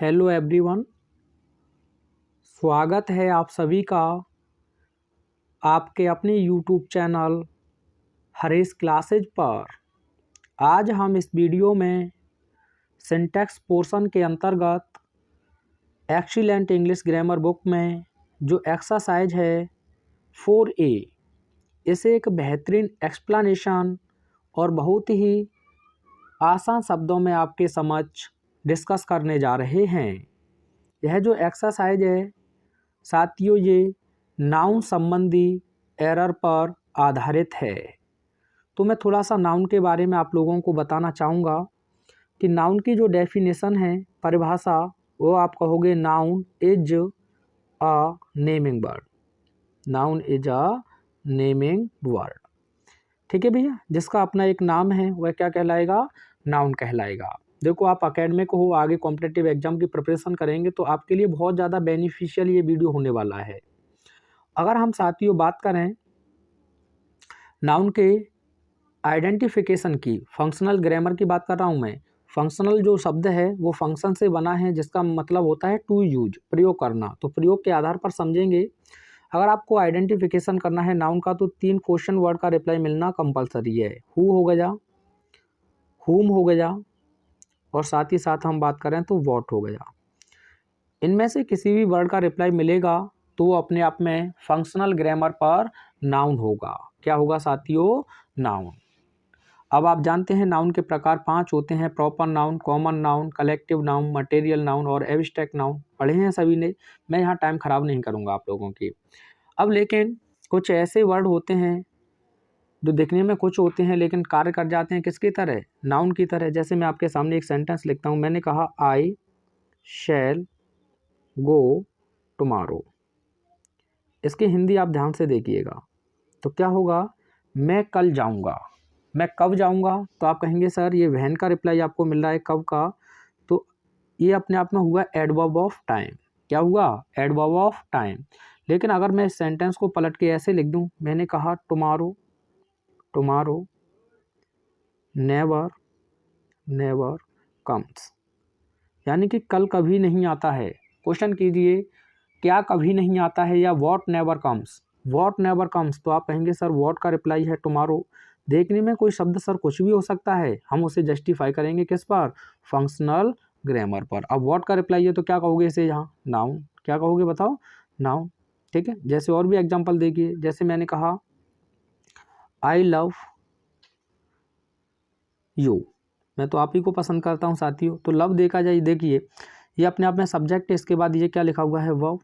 Hello everyone, स्वागत है आप सभी का आपके अपने यूट्यूब चैनल हरीश क्लासेज पर। आज हम इस वीडियो में सिंटैक्स पोर्शन के अंतर्गत एक्सीलेंट इंग्लिश ग्रामर बुक में जो एक्सरसाइज है 4A, इसे एक बेहतरीन एक्सप्लेनेशन और बहुत ही आसान शब्दों में आपके समक्ष डिस्कस करने जा रहे हैं। यह जो एक्सरसाइज है साथियों, ये नाउन संबंधी एरर पर आधारित है। तो मैं थोड़ा सा नाउन के बारे में आप लोगों को बताना चाहूँगा कि नाउन की जो डेफिनेशन है, परिभाषा, वो आप कहोगे noun is a naming word. Noun is a naming word. ठीक है भैया, जिसका अपना एक नाम है वह क्या कहलाएगा? नाउन कहलाएगा। देखो, आप अकेडमिक हो, आगे कॉम्पिटिटिव एग्जाम की प्रिपरेशन करेंगे तो आपके लिए बहुत ज़्यादा बेनिफिशियल ये वीडियो होने वाला है। अगर हम साथियों बात करें नाउन के आइडेंटिफिकेशन की, फंक्शनल ग्रामर की बात कर रहा हूँ मैं। फंक्शनल जो शब्द है वो फंक्शन से बना है, जिसका मतलब होता है टू यूज, प्रयोग करना। तो प्रयोग के आधार पर समझेंगे। अगर आपको आइडेंटिफिकेशन करना है नाउन का तो 3 क्वेश्चन वर्ड का रिप्लाई मिलना कंपलसरी है। हु हो गया, हुम हो गया, और साथ ही साथ हम बात करें तो व्हाट हो गया। इनमें से किसी भी वर्ड का रिप्लाई मिलेगा तो वो अपने आप में फंक्शनल ग्रामर पर नाउन होगा। क्या होगा साथियों? नाउन। अब आप जानते हैं नाउन के प्रकार 5 होते हैं: proper noun, common noun, collective noun, material noun और एब्स्ट्रैक्ट नाउन। पढ़े हैं सभी ने, मैं यहाँ टाइम खराब नहीं करूँगा आप लोगों की। अब लेकिन कुछ ऐसे वर्ड होते हैं जो दिखने में कुछ होते हैं लेकिन कार्य कर जाते हैं किसकी तरह? नाउन की तरह। जैसे मैं आपके सामने एक सेंटेंस लिखता हूँ। मैंने कहा आई शैल गो टुमारो। इसकी हिंदी आप ध्यान से देखिएगा तो क्या होगा? मैं कल जाऊंगा। मैं कब जाऊंगा? तो आप कहेंगे सर ये व्हेन का रिप्लाई आपको मिल रहा है, कब का? तो ये अपने आप में हुआ एडवर्ब ऑफ टाइम। क्या हुआ? Adverb of time. लेकिन अगर मैं इस सेंटेंस को पलट के ऐसे लिख दूं, मैंने कहा tomorrow, tomorrow never never comes, यानी कि कल कभी नहीं आता है। क्वेश्चन कीजिए, क्या कभी नहीं आता है, या what never comes. What never comes, तो आप कहेंगे सर व्हाट का रिप्लाई है टुमारो। देखने में कोई शब्द सर कुछ भी हो सकता है, हम उसे जस्टिफाई करेंगे किस पर? फंक्शनल ग्रामर पर। अब व्हाट का रिप्लाई है तो क्या कहोगे इसे? यहाँ नाउन। क्या कहोगे बताओ? नाउन। ठीक है, जैसे और भी एग्जाम्पल देखिए। जैसे मैंने कहा आई लव यू, मैं तो आप ही को पसंद करता हूँ साथियों। तो लव देखा जाए, देखिए ये अपने आप में सब्जेक्ट है, इसके बाद ये क्या लिखा हुआ है? वर्ब।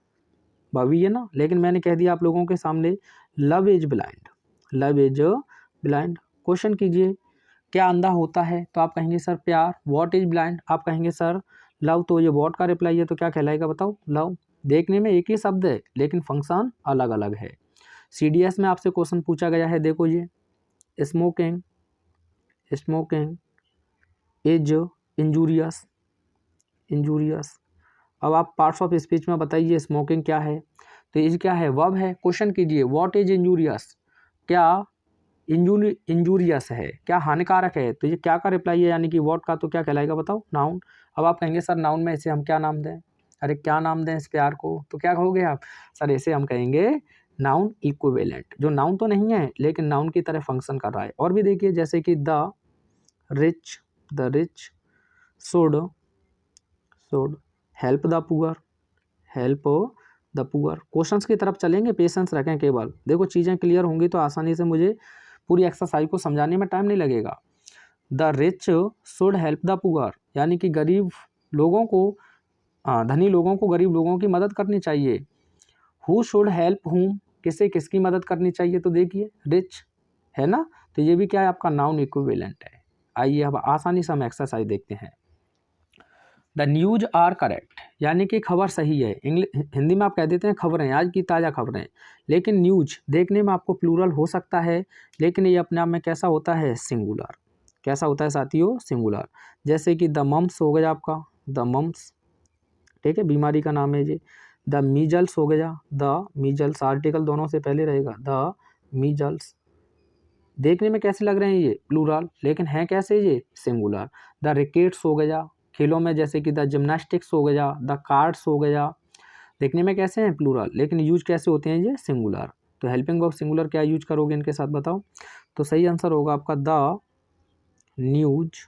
वर्ब ही है ना। लेकिन मैंने कह दिया आप लोगों के सामने love is blind. Love is blind. Question कीजिए, क्या अंधा होता है? तो आप कहेंगे सर प्यार। What is blind? आप कहेंगे सर लव। तो ये व्हाट का रिप्लाई है तो क्या कहलाएगा बताओ? लव। देखने में एक ही शब्द है लेकिन फंक्शन अलग अलग है। CDS में आपसे क्वेश्चन पूछा गया है, देखो ये smoking, smoking is injurious, injurious. अब आप पार्ट्स ऑफ स्पीच में बताइए स्मोकिंग क्या है? तो इज क्या है? वर्ब है। क्वेश्चन कीजिए व्हाट इज इंजूरियस, क्या इंजूरियस है, क्या हानिकारक है? तो ये क्या का रिप्लाई है, यानी कि व्हाट का, तो क्या कहलाएगा बताओ? नाउन। अब आप कहेंगे सर नाउन में इसे हम क्या नाम दें? अरे क्या नाम दें इस प्यार को? तो क्या कहोगे आप? सर इसे हम कहेंगे नाउन इक्विवेलेंट, जो नाउन तो नहीं है लेकिन नाउन की तरह फंक्शन कर रहा है। और भी देखिए, जैसे कि the rich should help the poor, help the poor. Questions की तरफ चलेंगे, पेशेंस रखें केवल। देखो चीज़ें क्लियर होंगी तो आसानी से मुझे पूरी एक्सरसाइज को समझाने में टाइम नहीं लगेगा। The rich should help the poor, यानी कि गरीब लोगों को, धनी लोगों को गरीब लोगों की मदद करनी चाहिए। हु शुड हेल्प हुम, किसे किसकी मदद करनी चाहिए? तो देखिए रिच है ना, तो ये भी क्या है? आपका नाउन इक्विवेलेंट है। आइए अब आसानी से हम एक्सरसाइज देखते हैं। द न्यूज आर करेक्ट, यानी कि खबर सही है। हिंदी में आप कह देते हैं खबरें, आज की ताज़ा खबरें। लेकिन न्यूज देखने में आपको प्लूरल हो सकता है, लेकिन ये अपने आप में कैसा होता है? सिंगुलर। कैसा होता है साथियों? सिंगुलर। जैसे कि द मम्स हो गया आपका, द मम्स, ठीक है, बीमारी का नाम है ये। द मीजल्स हो गया, द मीजल्स, आर्टिकल दोनों से पहले रहेगा, द मीजल्स। देखने में कैसे लग रहे हैं? ये प्लूरल, लेकिन हैं कैसे? ये सिंगुलर। द रिकेट्स हो गया, खेलों में जैसे कि द जिम्नास्टिक्स हो गया, द कार्ड्स हो गया, देखने में कैसे हैं प्लूरल, लेकिन यूज कैसे होते हैं ये सिंगुलर। तो हेल्पिंग वर्ब सिंगुलर क्या यूज करोगे इनके साथ बताओ। तो सही आंसर होगा आपका the news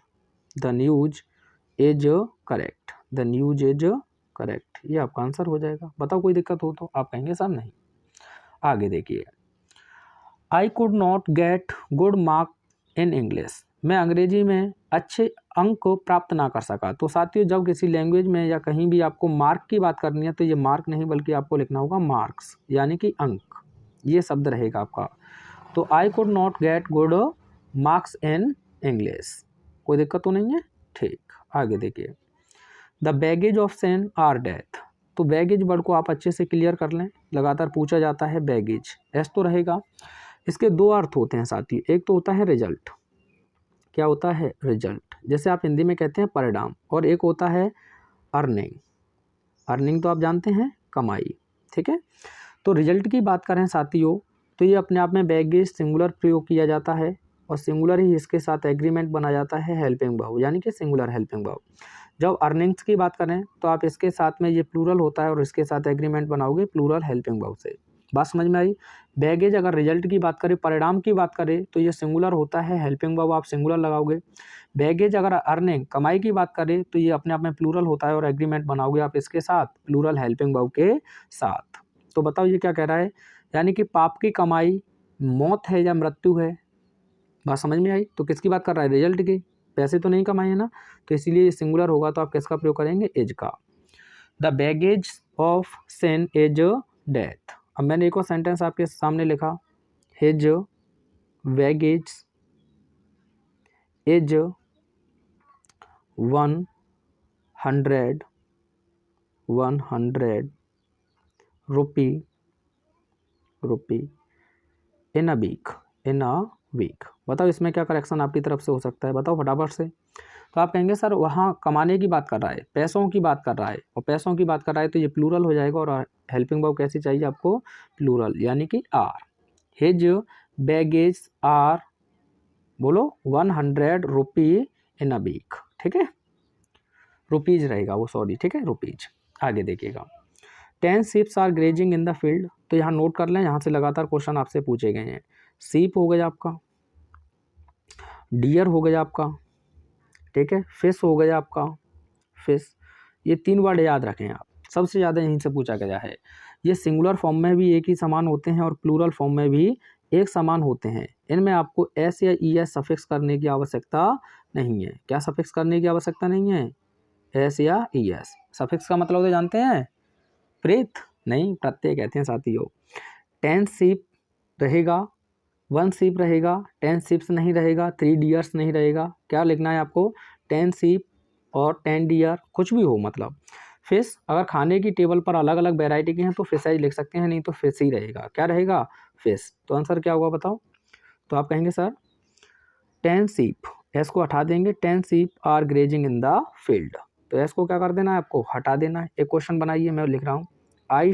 is correct, the news is correct, ये आपका आंसर हो जाएगा। बताओ कोई दिक्कत हो तो आप कहेंगे सर नहीं। आगे देखिए, आई could not get good mark in English, मैं अंग्रेजी में अच्छे अंक प्राप्त ना कर सका। तो साथियों जब किसी लैंग्वेज में या कहीं भी आपको मार्क की बात करनी है तो ये मार्क नहीं बल्कि आपको लिखना होगा मार्क्स, यानी कि अंक, ये शब्द रहेगा आपका। तो I could not get good marks in English, कोई दिक्कत तो नहीं है, ठीक। आगे देखिए, the baggage of sin are death, तो बैगेज वर्ड को आप अच्छे से क्लियर कर लें, लगातार पूछा जाता है बैगेज, एस तो रहेगा। इसके दो अर्थ होते हैं साथी, एक तो होता है रिजल्ट, क्या होता है रिजल्ट, जैसे आप हिंदी में कहते हैं परिणाम, और एक होता है अर्निंग, अर्निंग तो आप जानते हैं कमाई, ठीक है। तो रिजल्ट की बात करें साथियों तो ये अपने आप में बैगेज सिंगुलर प्रयोग किया जाता है और सिंगुलर ही इसके साथ एग्रीमेंट बना जाता है हेल्पिंग वर्ब, यानी कि सिंगुलर हेल्पिंग वर्ब। जब अर्निंग्स की बात करें तो आप इसके साथ में ये प्लूरल होता है और इसके साथ एग्रीमेंट बनाओगे प्लूरल हेल्पिंग वर्ब से। बात समझ में आई। बैगेज अगर रिजल्ट की बात करें, परिणाम की बात करें तो ये सिंगुलर होता है, हेल्पिंग वर्ब आप सिंगुलर लगाओगे। बैगेज अगर अर्निंग कमाई की बात करें तो ये अपने आप में प्लूरल होता है और एग्रीमेंट बनाओगे आप इसके साथ प्लूरल हेल्पिंग वर्ब के साथ। तो बताओ ये क्या कह रहा है, यानी कि पाप की कमाई मौत है या मृत्यु है। बात समझ में आई। तो किसकी बात कर रहा है, रिजल्ट की, पैसे तो नहीं कमाए है ना, तो इसीलिए ये सिंगुलर होगा, तो आप किसका प्रयोग करेंगे, एज का। The baggage of sin is death. अब मैंने एक और सेंटेंस आपके सामने लिखा, his baggage is 100 rupee in a week. बताओ इसमें क्या करेक्शन आपकी तरफ से हो सकता है, बताओ फटाफट से। तो आप कहेंगे सर वहाँ कमाने की बात कर रहा है, पैसों की बात कर रहा है, और पैसों की बात कर रहा है तो ये प्लूरल हो जाएगा, और हेल्पिंग वर्ब कैसी चाहिए आपको, प्लूरल, यानी कि आर। हिज बैगेज आर, बोलो 100 रुपी इन अ वीक, ठीक है, रुपीज रहेगा वो, सॉरी, ठीक है, रुपीज। आगे देखिएगा, 10 ships are grazing in the field. तो यहाँ नोट कर लें, यहाँ से लगातार क्वेश्चन आपसे पूछे गए हैं। सीप हो गया आपका, डियर हो गया आपका, ठीक है, फिश हो गया आपका, फिश, ये 3 वर्ड याद रखें आप, सबसे ज़्यादा यहीं से पूछा गया है। ये सिंगुलर फॉर्म में भी एक ही समान होते हैं और प्लूरल फॉर्म में भी एक समान होते हैं। इनमें आपको एस या ई एस सफिक्स करने की आवश्यकता नहीं है। क्या सफिक्स करने की आवश्यकता नहीं है, एस या ई एस। सफिक्स का मतलब तो जानते हैं, प्रेत नहीं, प्रत्यय कहते हैं साथियों। 10 शिप रहेगा, 1 शिप रहेगा, 10 शिप्स नहीं रहेगा, 3 डियर्स नहीं रहेगा। क्या लिखना है आपको, 10 शिप और 10 डियर, कुछ भी हो मतलब। फिश, अगर खाने की टेबल पर अलग अलग वैरायटी की हैं तो फिश लिख सकते हैं, नहीं तो फिश ही रहेगा। क्या रहेगा, फिश। तो आंसर क्या होगा बताओ। तो आप कहेंगे सर 10 शिप, एस को हटा देंगे, 10 ship are grazing in the field. तो एस को क्या कर देना है, आपको हटा देना है। एक क्वेश्चन बनाइए, मैं लिख रहा हूँ, I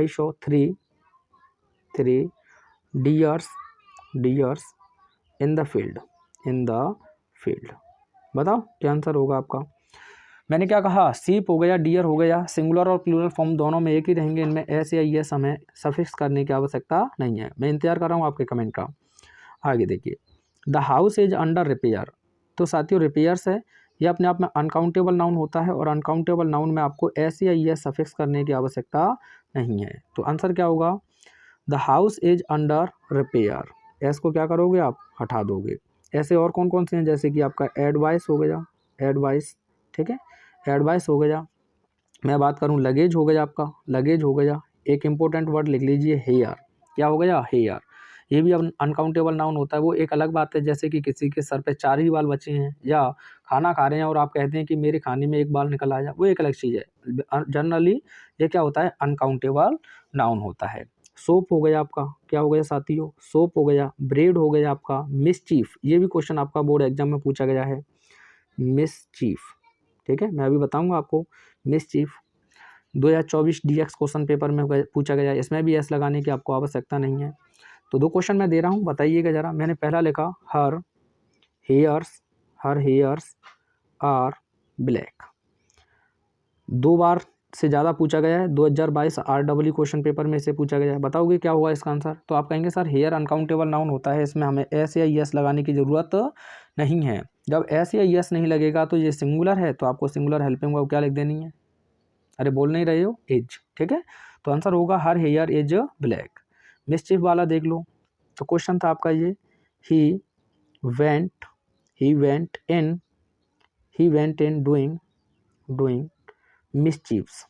show 3 dears in the field, बताओ क्या आंसर होगा आपका। मैंने क्या कहा, सीप हो गया, डियर हो गया, सिंगुलर और प्लूरल फॉर्म दोनों में एक ही रहेंगे, इनमें एस या एस हमें सफिक्स करने की आवश्यकता नहीं है। मैं इंतजार कर रहा हूँ आपके कमेंट का। आगे देखिए, the house is under repair. तो साथियों रिपेयर्स है, ये अपने आप में अनकाउंटेबल नाउन होता है और अनकाउंटेबल नाउन में आपको एस या एस सफिक्स करने की आवश्यकता नहीं है। तो आंसर क्या होगा, the house is under repair. S को क्या करोगे आप, हटा दोगे। ऐसे और कौन कौन से हैं, जैसे कि आपका एडवाइस हो गया, एडवाइस, ठीक है, एडवाइस हो गया। मैं बात करूं लगेज हो गया आपका, लगेज हो गया। एक इंपॉर्टेंट वर्ड लिख लीजिए, हेयर। क्या हो गया, हेयर। ये भी अब अनकाउंटेबल नाउन होता है। वो एक अलग बात है, जैसे कि किसी के सर पे 4 ही बाल बचे हैं या खाना खा रहे हैं और आप कहते हैं कि मेरे खाने में 1 बाल निकल आया, वो एक अलग चीज़ है। जनरली ये क्या होता है, अनकाउंटेबल नाउन होता है। सोप हो गया आपका, क्या हो गया साथियों, सोप हो गया। ब्रेड हो गया आपका। मिसचीफ, ये भी क्वेश्चन आपका बोर्ड एग्जाम में पूछा गया है, मिसचीफ, ठीक है, मैं अभी बताऊंगा आपको। मिसचीफ 2024 डीएक्स क्वेश्चन पेपर में पूछा गया है, इसमें भी एस लगाने की आपको आवश्यकता नहीं है। तो 2 क्वेश्चन मैं दे रहा हूँ, बताइएगा जरा। मैंने पहला लिखा, हर हेयर्स आर ब्लैक। 2 बार से ज़्यादा पूछा गया है, 2022 REE क्वेश्चन पेपर में से पूछा गया है। बताओगे क्या होगा इसका आंसर? तो आप कहेंगे सर हेयर अनकाउंटेबल नाउन होता है, इसमें हमें एस या यस लगाने की ज़रूरत नहीं है। जब एस या यस नहीं लगेगा तो ये सिंगुलर है, तो आपको सिंगुलर हेल्पिंग वर्ब क्या लिख देनी है? अरे बोल नहीं रहे हो, एज। ठीक है, तो आंसर होगा हर हेयर इज ब्लैक। मिसचिफ वाला देख लो, तो क्वेश्चन था आपका ये, ही वेंट इन डूइंग मिसचीफ्स।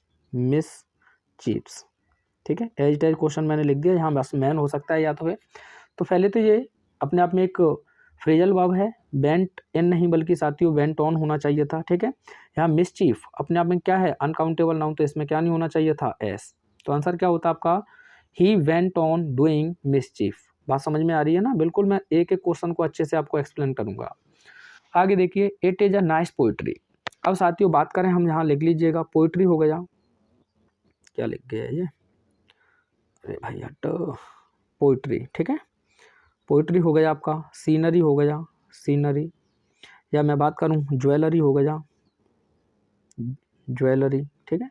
ठीक है, एज टाइज क्वेश्चन मैंने लिख दिया, यहाँ बस मैन हो सकता है या तो है। तो पहले तो ये अपने आप में एक फ्रेजल वर्ब है, वेंट इन नहीं बल्कि साथियों वेंट ऑन होना चाहिए था। ठीक है, यहाँ मिसचीफ अपने आप में क्या है? अनकाउंटेबल नाउन, तो इसमें क्या नहीं होना चाहिए था? एस। तो आंसर क्या होता आपका? He went on doing mischief. बात समझ में आ रही है ना? बिल्कुल, मैं एक एक क्वेश्चन को अच्छे से आपको एक्सप्लेन करूंगा। आगे देखिए, it is a nice poetry. अब साथियों बात करें हम, यहाँ लिख लीजिएगा पोइट्री हो गया, क्या लिख गया ये, अरे भाई हट, पोइट्री। ठीक है, पोइट्री हो गया आपका, सीनरी हो गया, सीनरी, या मैं बात करूं ज्वेलरी हो गया, ज्वेलरी। ठीक है,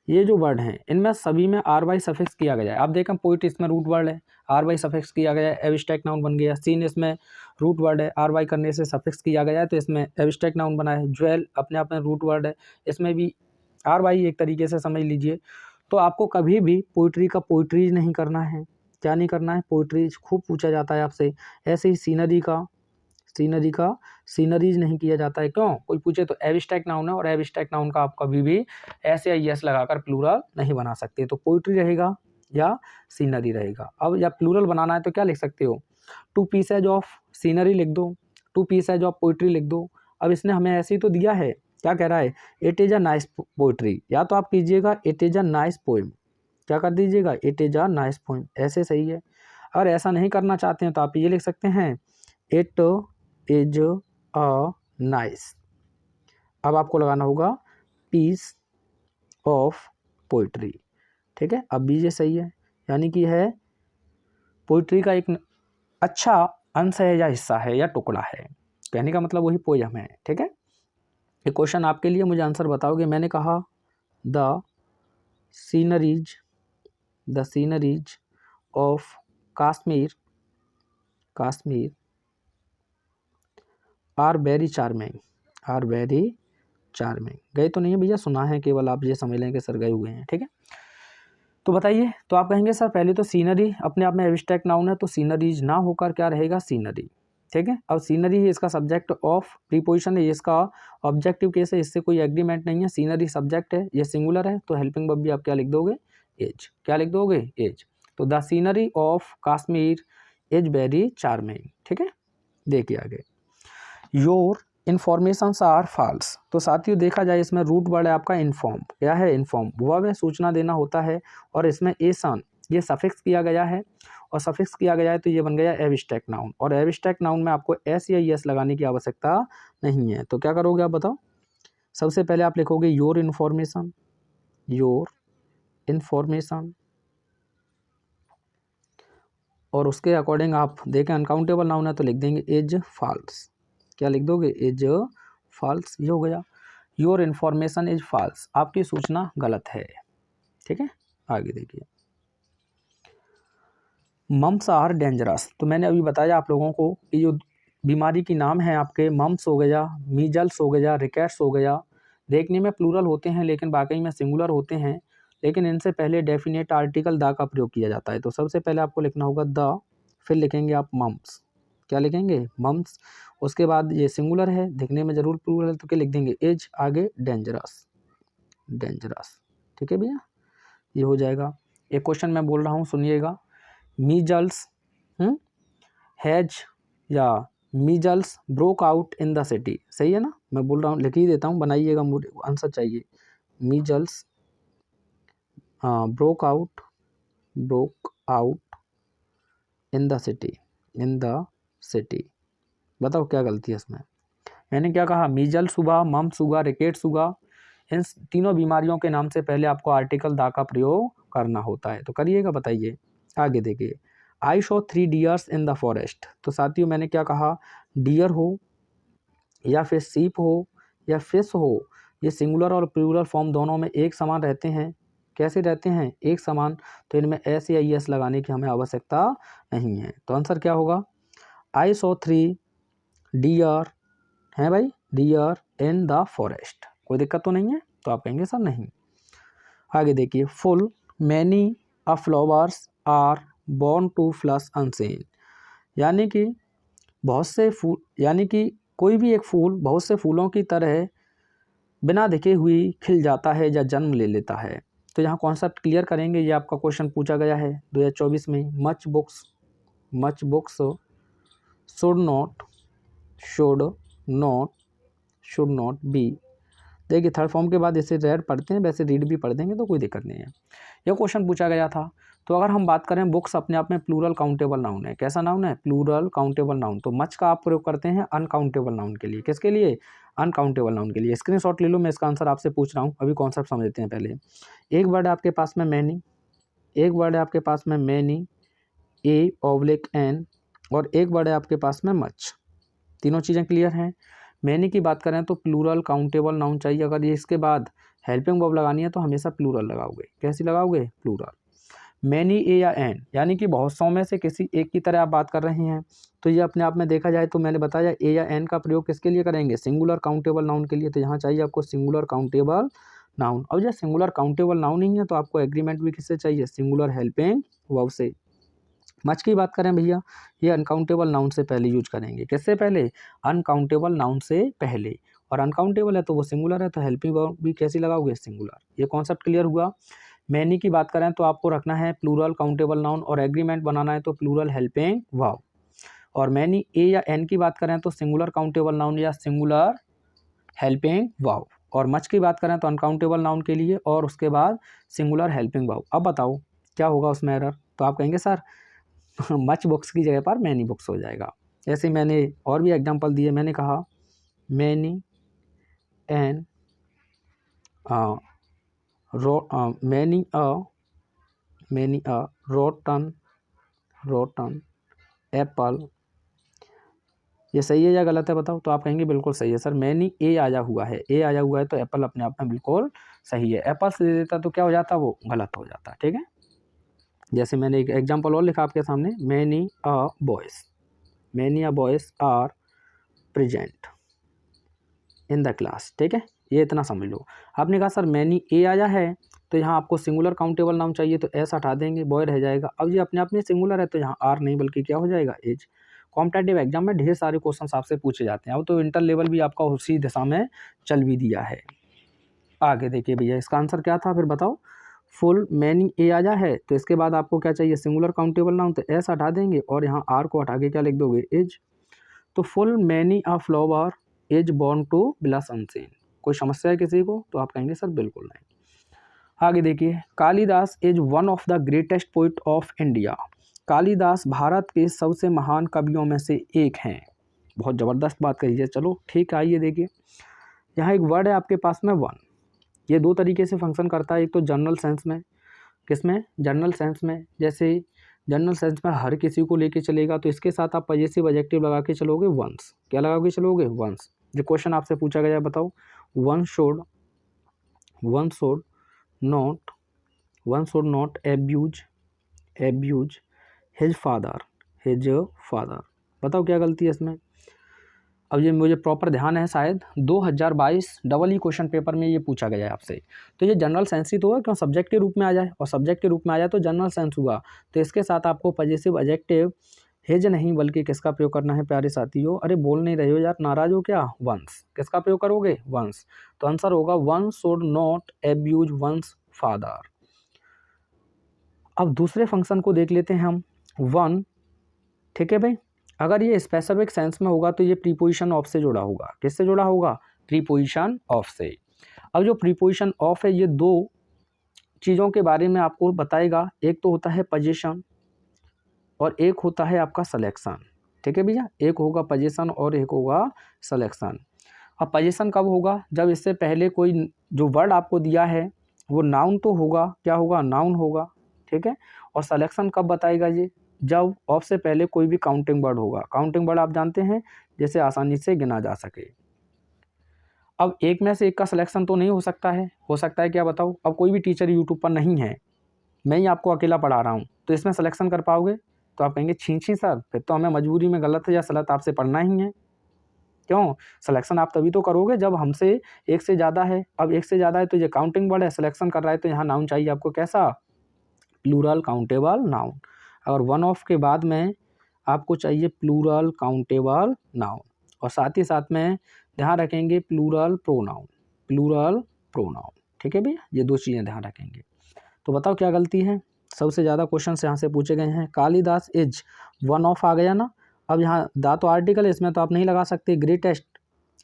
ये जो वर्ड हैं इनमें सभी में आर वाई सफिक्स किया गया है। आप देखें पोइट इसमें रूट वर्ड है, आर वाई सफिक्स किया गया है, एब्स्ट्रैक्ट नाउन बन गया। सीन इसमें रूट वर्ड है, आर वाई करने से सफिक्स किया गया है, तो इसमें एब्स्ट्रैक्ट नाउन बना है। ज्वेल अपने आप में रूट वर्ड है, इसमें भी आर वाई एक तरीके से समझ लीजिए। तो आपको कभी भी पोइट्री का पोइट्रीज नहीं करना है। क्या नहीं करना है? पोइट्रीज। खूब पूछा जाता है आपसे। ऐसे ही सीनरी का सीनरीज नहीं किया जाता है। क्यों? कोई पूछे तो एब्स्ट्रैक्ट नाउन है, और एब्स्ट्रैक्ट नाउन का आप कभी भी एस या यस लगाकर प्लूरल नहीं बना सकते। तो पोइट्री रहेगा या सीनरी रहेगा। अब या प्लूरल बनाना है तो क्या लिख सकते हो? 2 पीसेज ऑफ सीनरी लिख दो, 2 पीसेज ऑफ पोइट्री लिख दो। अब इसने हमें ऐसे ही तो दिया है, क्या कह रहा है? It is a nice poetry, या तो आप कीजिएगा it is a nice poem. क्या कर दीजिएगा? It is a nice poem, ऐसे सही है। अगर ऐसा नहीं करना चाहते हैं तो आप ये लिख सकते हैं, इट इज अ नाइस। अब आपको लगाना होगा पीस ऑफ पोइट्री। ठीक है, अब भी ये सही है, यानी कि है पोइट्री का एक अच्छा अंश है या हिस्सा है या टुकड़ा है। कहने का मतलब वही पोयम है। ठीक है, ये क्वेश्चन आपके लिए, मुझे आंसर बताओगे। मैंने कहा the sceneries of Kashmir are very charming. गए तो नहीं है भैया, सुना है केवल, आप ये समझ लें कि सर गए हुए हैं। ठीक है, तो बताइए, तो आप कहेंगे सर पहले तो सीनरी अपने आप में एब्स्ट्रैक्ट नाउन है, तो सीनरीज ना होकर क्या रहेगा? सीनरी। ठीक है, अब सीनरी ही इसका सब्जेक्ट ऑफ प्रीपोजिशन है, इसका ऑब्जेक्टिव केस है, इससे कोई एग्रीमेंट नहीं है। सीनरी सब्जेक्ट है, ये सिंगुलर है, तो हेल्पिंग वर्ब भी आप क्या लिख दोगे? एज। क्या लिख दोगे? एज। तो the scenery of Kashmir is very charming. ठीक है, देखिए आगे, योर इन्फॉर्मेशंस आर फॉल्स। तो साथियों देखा जाए, इसमें रूट वर्ड है आपका इन्फॉर्म। क्या है? इन्फॉर्म, वर्ब है, सूचना देना होता है, और इसमें एसन ये सफिक्स किया गया है, और सफिक्स किया गया है तो ये बन गया एब्स्ट्रैक्ट नाउन। और एब्स्ट्रैक्ट नाउन में आपको एस या यस लगाने की आवश्यकता नहीं है। तो क्या करोगे आप बताओ? सबसे पहले आप लिखोगे योर इन्फॉर्मेशन, और उसके अकॉर्डिंग आप देखें अनकाउंटेबल नाउन है तो लिख देंगे इज फॉल्स। क्या लिख दोगे? इज फॉल्स, ये हो गया। योर इन्फॉर्मेशन इज फॉल्स, आपकी सूचना गलत है। ठीक है, आगे देखिए, मम्स आर डेंजरस। तो मैंने अभी बताया आप लोगों को कि जो बीमारी की नाम है आपके, मम्स हो गया, मीजल्स हो गया, रिकेट्स हो गया, देखने में प्लूरल होते हैं लेकिन वाकई में सिंगुलर होते हैं, लेकिन इनसे पहले डेफिनेट आर्टिकल द का प्रयोग किया जाता है। तो सबसे पहले आपको लिखना होगा द, फिर लिखेंगे आप मम्स। क्या लिखेंगे? मम्स। उसके बाद ये सिंगुलर है, दिखने में जरूर प्लूरल है, तो क्या लिख देंगे? एज, आगे डेंजरस। ठीक है भैया, ये हो जाएगा। एक क्वेश्चन मैं बोल रहा हूँ, सुनिएगा। मीजल्स हैज या measles broke out in the city. सही है ना? मैं बोल रहा हूँ, लिख ही देता हूँ, बनाइएगा, मुझे आंसर चाहिए। Measles broke out in the city. बताओ क्या गलती है इसमें? मैंने क्या कहा? मीजल्स हुआ, मम्स हुआ, रिकेट्स हुआ, इन तीनों बीमारियों के नाम से पहले आपको आर्टिकल दा का प्रयोग करना होता है। तो करिएगा, बताइए। आगे देखिए, I show 3 dears in the forest. तो साथियों मैंने क्या कहा? डियर हो या फिर सीप हो या फिश हो, ये सिंगुलर और प्लूरल फॉर्म दोनों में एक समान रहते हैं। कैसे रहते हैं? एक समान। तो इनमें एस या एस लगाने की हमें आवश्यकता नहीं है। तो आंसर क्या होगा? आई सॉ 3 डियर है भाई, डियर इन द फॉरेस्ट। कोई दिक्कत तो नहीं है? तो आप कहेंगे सर नहीं। आगे देखिए, full many a flowers are born to flush unseen, यानी कि बहुत से फूल, यानी कि कोई भी एक फूल बहुत से फूलों की तरह बिना दिखे हुई खिल जाता है या जन्म ले लेता है। तो यहाँ कॉन्सेप्ट क्लियर करेंगे, ये आपका क्वेश्चन पूछा गया है 2024 में। Much books should not be. देखिए थर्ड फॉर्म के बाद इसे रेड पढ़ते हैं, वैसे रीड भी पढ़ देंगे तो कोई दिक्कत नहीं है। यह क्वेश्चन पूछा गया था। तो अगर हम बात करें, बुक्स अपने आप में प्लूरल काउंटेबल नाउन है। कैसा नाउन है? Plural countable noun. तो मच का आप प्रयोग करते हैं अनकाउंटेबल नाउन के लिए। किसके लिए? अनकाउंटेबल नाउन के लिए। स्क्रीनशॉट ले लो, मैं इसका आंसर आपसे पूछ रहा हूँ। अभी कॉन्सेप्ट समझ लेते हैं पहले। एक वर्ड है आपके पास में मैनी, एक वर्ड है आपके पास में मैनी A/N, और एक वर्ड है आपके पास में मच। तीनों चीज़ें क्लियर हैं। मैनी की बात करें तो प्लूरल काउंटेबल नाउन चाहिए। अगर ये इसके बाद हेल्पिंग वर्ब लगानी है तो हमेशा प्लूरल लगाओगे। कैसी लगाओगे? प्लूरल। मैनी ए या एन, यानी कि बहुत सौ में से किसी एक की तरह आप बात कर रहे हैं। तो ये अपने आप में देखा जाए तो मैंने बताया ए या एन का प्रयोग किसके लिए करेंगे? सिंगुलर काउंटेबल नाउन के लिए। तो यहाँ चाहिए आपको सिंगुलर काउंटेबल नाउन। और जब सिंगुलर काउंटेबल नाउन नहीं है तो आपको एग्रीमेंट भी किससे चाहिए? सिंगुलर हेल्पिंग वर्ब से। मच की बात करें भैया, ये अनकाउंटेबल नाउन से पहले यूज करेंगे। किससे पहले? अनकाउंटेबल नाउन से पहले। और अनकाउंटेबल है तो वो सिंगुलर है, तो हेल्पिंग वर्ब भी कैसी लगाओगे? सिंगुलर। ये कॉन्सेप्ट क्लियर हुआ। मैनी की बात करें तो आपको रखना है प्लूरल काउंटेबल नाउन, और एग्रीमेंट बनाना है तो प्लूरल हेल्पिंग वर्ब। और मैनी ए या एन की बात करें तो सिंगुलर काउंटेबल नाउन या सिंगुलर हेल्पिंग वर्ब। और मच की बात करें तो अनकाउंटेबल नाउन के लिए, और उसके बाद सिंगुलर हेल्पिंग वर्ब। अब बताओ क्या होगा उसमें एरर? तो आप कहेंगे सर मच बुक्स की जगह पर मैनी बुक्स हो जाएगा। ऐसे मैंने और भी एग्जांपल दिए। मैंने कहा many an many a rotten apple. ये सही है या गलत है बताओ? तो आप कहेंगे बिल्कुल सही है सर। मैनी ए आया हुआ है, ए आया हुआ है तो एप्पल अपने आप में बिल्कुल सही है। एप्पल से दे देता तो क्या हो जाता? वो गलत हो जाता। ठीक है। जैसे मैंने एक एग्जांपल और लिखा आपके सामने, many a boys are present in the class. ठीक है, ये इतना समझ लो। आपने कहा सर मैनी ए आया है तो यहाँ आपको सिंगुलर काउंटेबल नाउन चाहिए, तो एस हटा देंगे, बॉय रह जाएगा। अब ये अपने आप में सिंगुलर है तो यहाँ आर नहीं बल्कि क्या हो जाएगा? एज। कॉम्पिटेटिव एग्जाम में ढेर सारे क्वेश्चन आपसे पूछे जाते हैं। अब तो इंटर लेवल भी आपका उसी दिशा में चल भी दिया है। आगे देखिए भैया, इसका आंसर क्या था फिर बताओ? फुल मैनी ए आया है तो इसके बाद आपको क्या चाहिए? सिंगुलर काउंटेबल नाउन, तो एस हटा देंगे और यहाँ आर को हटा के क्या लिख दोगे? एज। तो full many a flower is born to blush unseen. कोई समस्या है किसी को? तो आप कहेंगे सर बिल्कुल नहीं। आगे देखिए, Kalidas is one of the greatest poet of India. Kalidas Bharat के सबसे महान कवियों में से एक हैं। बहुत ज़बरदस्त बात कही है। चलो ठीक है, आइए देखिए, यहाँ एक वर्ड है आपके पास में वन। ये दो तरीके से फंक्शन करता है। एक तो जनरल सेंस में, किसमें? जनरल सेंस में। जैसे जनरल सेंस में हर किसी को लेके चलेगा तो इसके साथ आप पजेसिव एडजेक्टिव लगा के चलोगे वंस। क्या लगा के चलोगे? वंस। जो क्वेश्चन आपसे पूछा गया बताओ, one should not abuse his father. बताओ क्या गलती है इसमें? अब ये मुझे प्रॉपर ध्यान है, शायद 2022 डबल ई क्वेश्चन पेपर में ये पूछा गया है आपसे। तो ये जनरल सेंस ही तो है, क्यों? सब्जेक्ट के रूप में आ जाए, और सब्जेक्ट के रूप में आ जाए तो जनरल सेंस हुआ। तो इसके साथ आपको पजेसिव एडजेक्टिव हिज नहीं बल्कि किसका प्रयोग करना है प्यारे साथियों? अरे बोल नहीं रहे हो यार, नाराज हो क्या? वंस। किसका प्रयोग करोगे? वंस। तो आंसर होगा one should not abuse once father. अब दूसरे फंक्शन को देख लेते हैं हम, वन। ठीक है भाई, अगर ये स्पेसिफिक सेंस में होगा तो ये प्रीपोजिशन ऑफ से जुड़ा होगा। किससे जुड़ा होगा? प्रीपोजिशन ऑफ से। अब जो प्रीपोजिशन ऑफ है ये दो चीज़ों के बारे में आपको बताएगा। एक तो होता है पोजीशन और एक होता है आपका सिलेक्शन। ठीक है भैया, एक होगा पोजीशन और एक होगा सिलेक्शन। अब पोजीशन कब होगा? जब इससे पहले कोई जो वर्ड आपको दिया है वो नाउन तो होगा। क्या होगा? नाउन होगा। ठीक है। और सिलेक्शन कब बताएगा ये? जब ऑफ से पहले कोई भी काउंटिंग वर्ड होगा। काउंटिंग वर्ड आप जानते हैं, जैसे आसानी से गिना जा सके। अब एक में से एक का सिलेक्शन तो नहीं हो सकता है क्या बताओ। अब कोई भी टीचर यूट्यूब पर नहीं है, मैं ही आपको अकेला पढ़ा रहा हूँ, तो इसमें सिलेक्शन कर पाओगे? तो आप कहेंगे छी सर, फिर तो हमें मजबूरी में गलत या सलत आपसे पढ़ना ही है। क्यों? सिलेक्शन आप तभी तो करोगे जब हमसे एक से ज़्यादा है। अब एक से ज़्यादा है तो ये काउंटिंग वर्ड है, सिलेक्शन कर रहा है तो यहाँ नाउन चाहिए आपको कैसा? Plural countable noun. और वन ऑफ के बाद में आपको चाहिए प्लूरल काउंटेबल नाउन, और साथ ही साथ में ध्यान रखेंगे प्लूरल प्रोनाउन। ठीक है भैया, ये दो चीज़ें ध्यान रखेंगे। तो बताओ क्या गलती है? सबसे ज़्यादा क्वेश्चन यहाँ से पूछे गए हैं। कालिदास इज वन ऑफ आ गया ना। अब यहाँ दा तो आर्टिकल है, इसमें तो आप नहीं लगा सकते। ग्रेटेस्ट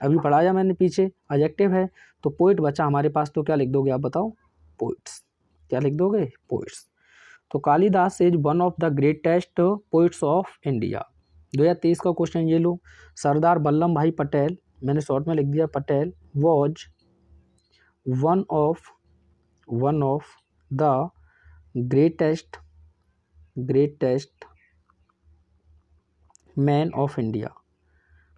अभी पढ़ाया मैंने पीछे, एडजेक्टिव है। तो पोइट बचा हमारे पास, तो क्या लिख दोगे आप बताओ? पोइट्स। क्या लिख दोगे? पोइट्स। तो Kalidas is one of the greatest poets of India. 2023 का क्वेश्चन ये लो। सरदार वल्लभ भाई पटेल, मैंने शॉर्ट में लिख दिया Patel, was one of the greatest man of India.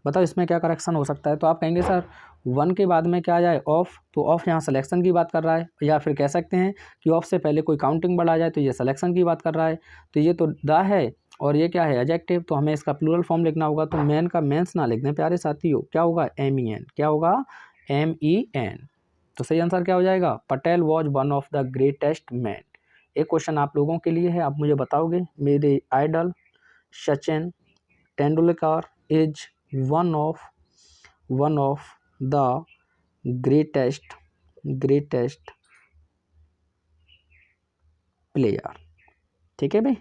बताओ इसमें क्या करेक्शन हो सकता है? तो आप कहेंगे सर वन के बाद में क्या आ जाए? ऑफ। तो ऑफ यहाँ सिलेक्शन की बात कर रहा है, या फिर कह सकते हैं कि ऑफ से पहले कोई काउंटिंग वर्ड आ जाए तो ये सिलेक्शन की बात कर रहा है। तो ये तो द है और ये क्या है? एडजेक्टिव। तो हमें इसका प्लूरल फॉर्म लिखना होगा। तो मैन का मेंस ना लिख दें प्यारे साथियों, क्या होगा? MEN। क्या होगा? MEN। तो सही आंसर क्या हो जाएगा? Patel was one of the greatest man. एक क्वेश्चन आप लोगों के लिए है, आप मुझे बताओगे मेरे idol Sachin Tendulkar is one of the greatest player. ठीक है भाई,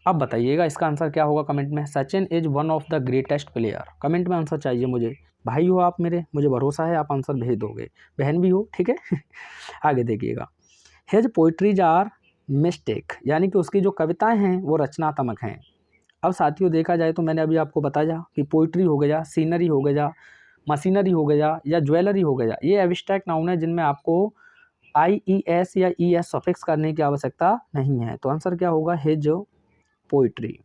अब बताइएगा इसका आंसर क्या होगा कमेंट में। Sachin is one of the greatest player, comment में आंसर चाहिए मुझे। भाई हो आप मेरे, मुझे भरोसा है आप आंसर भेज दोगे। बहन भी हो, ठीक है। आगे देखिएगा। हिज पोइट्रीज आर मिस्टेक, यानी कि उसकी जो कविताएं हैं वो रचनात्मक हैं। अब साथियों देखा जाए तो मैंने अभी आपको बताया कि पोइट्री हो गया, सीनरी हो गया, मशीनरी हो गया या ज्वेलरी हो गया, ये एब्स्ट्रैक्ट नाउन है जिनमें आपको IES या ES सफिक्स करने की आवश्यकता नहीं है। तो आंसर क्या होगा? His poetry.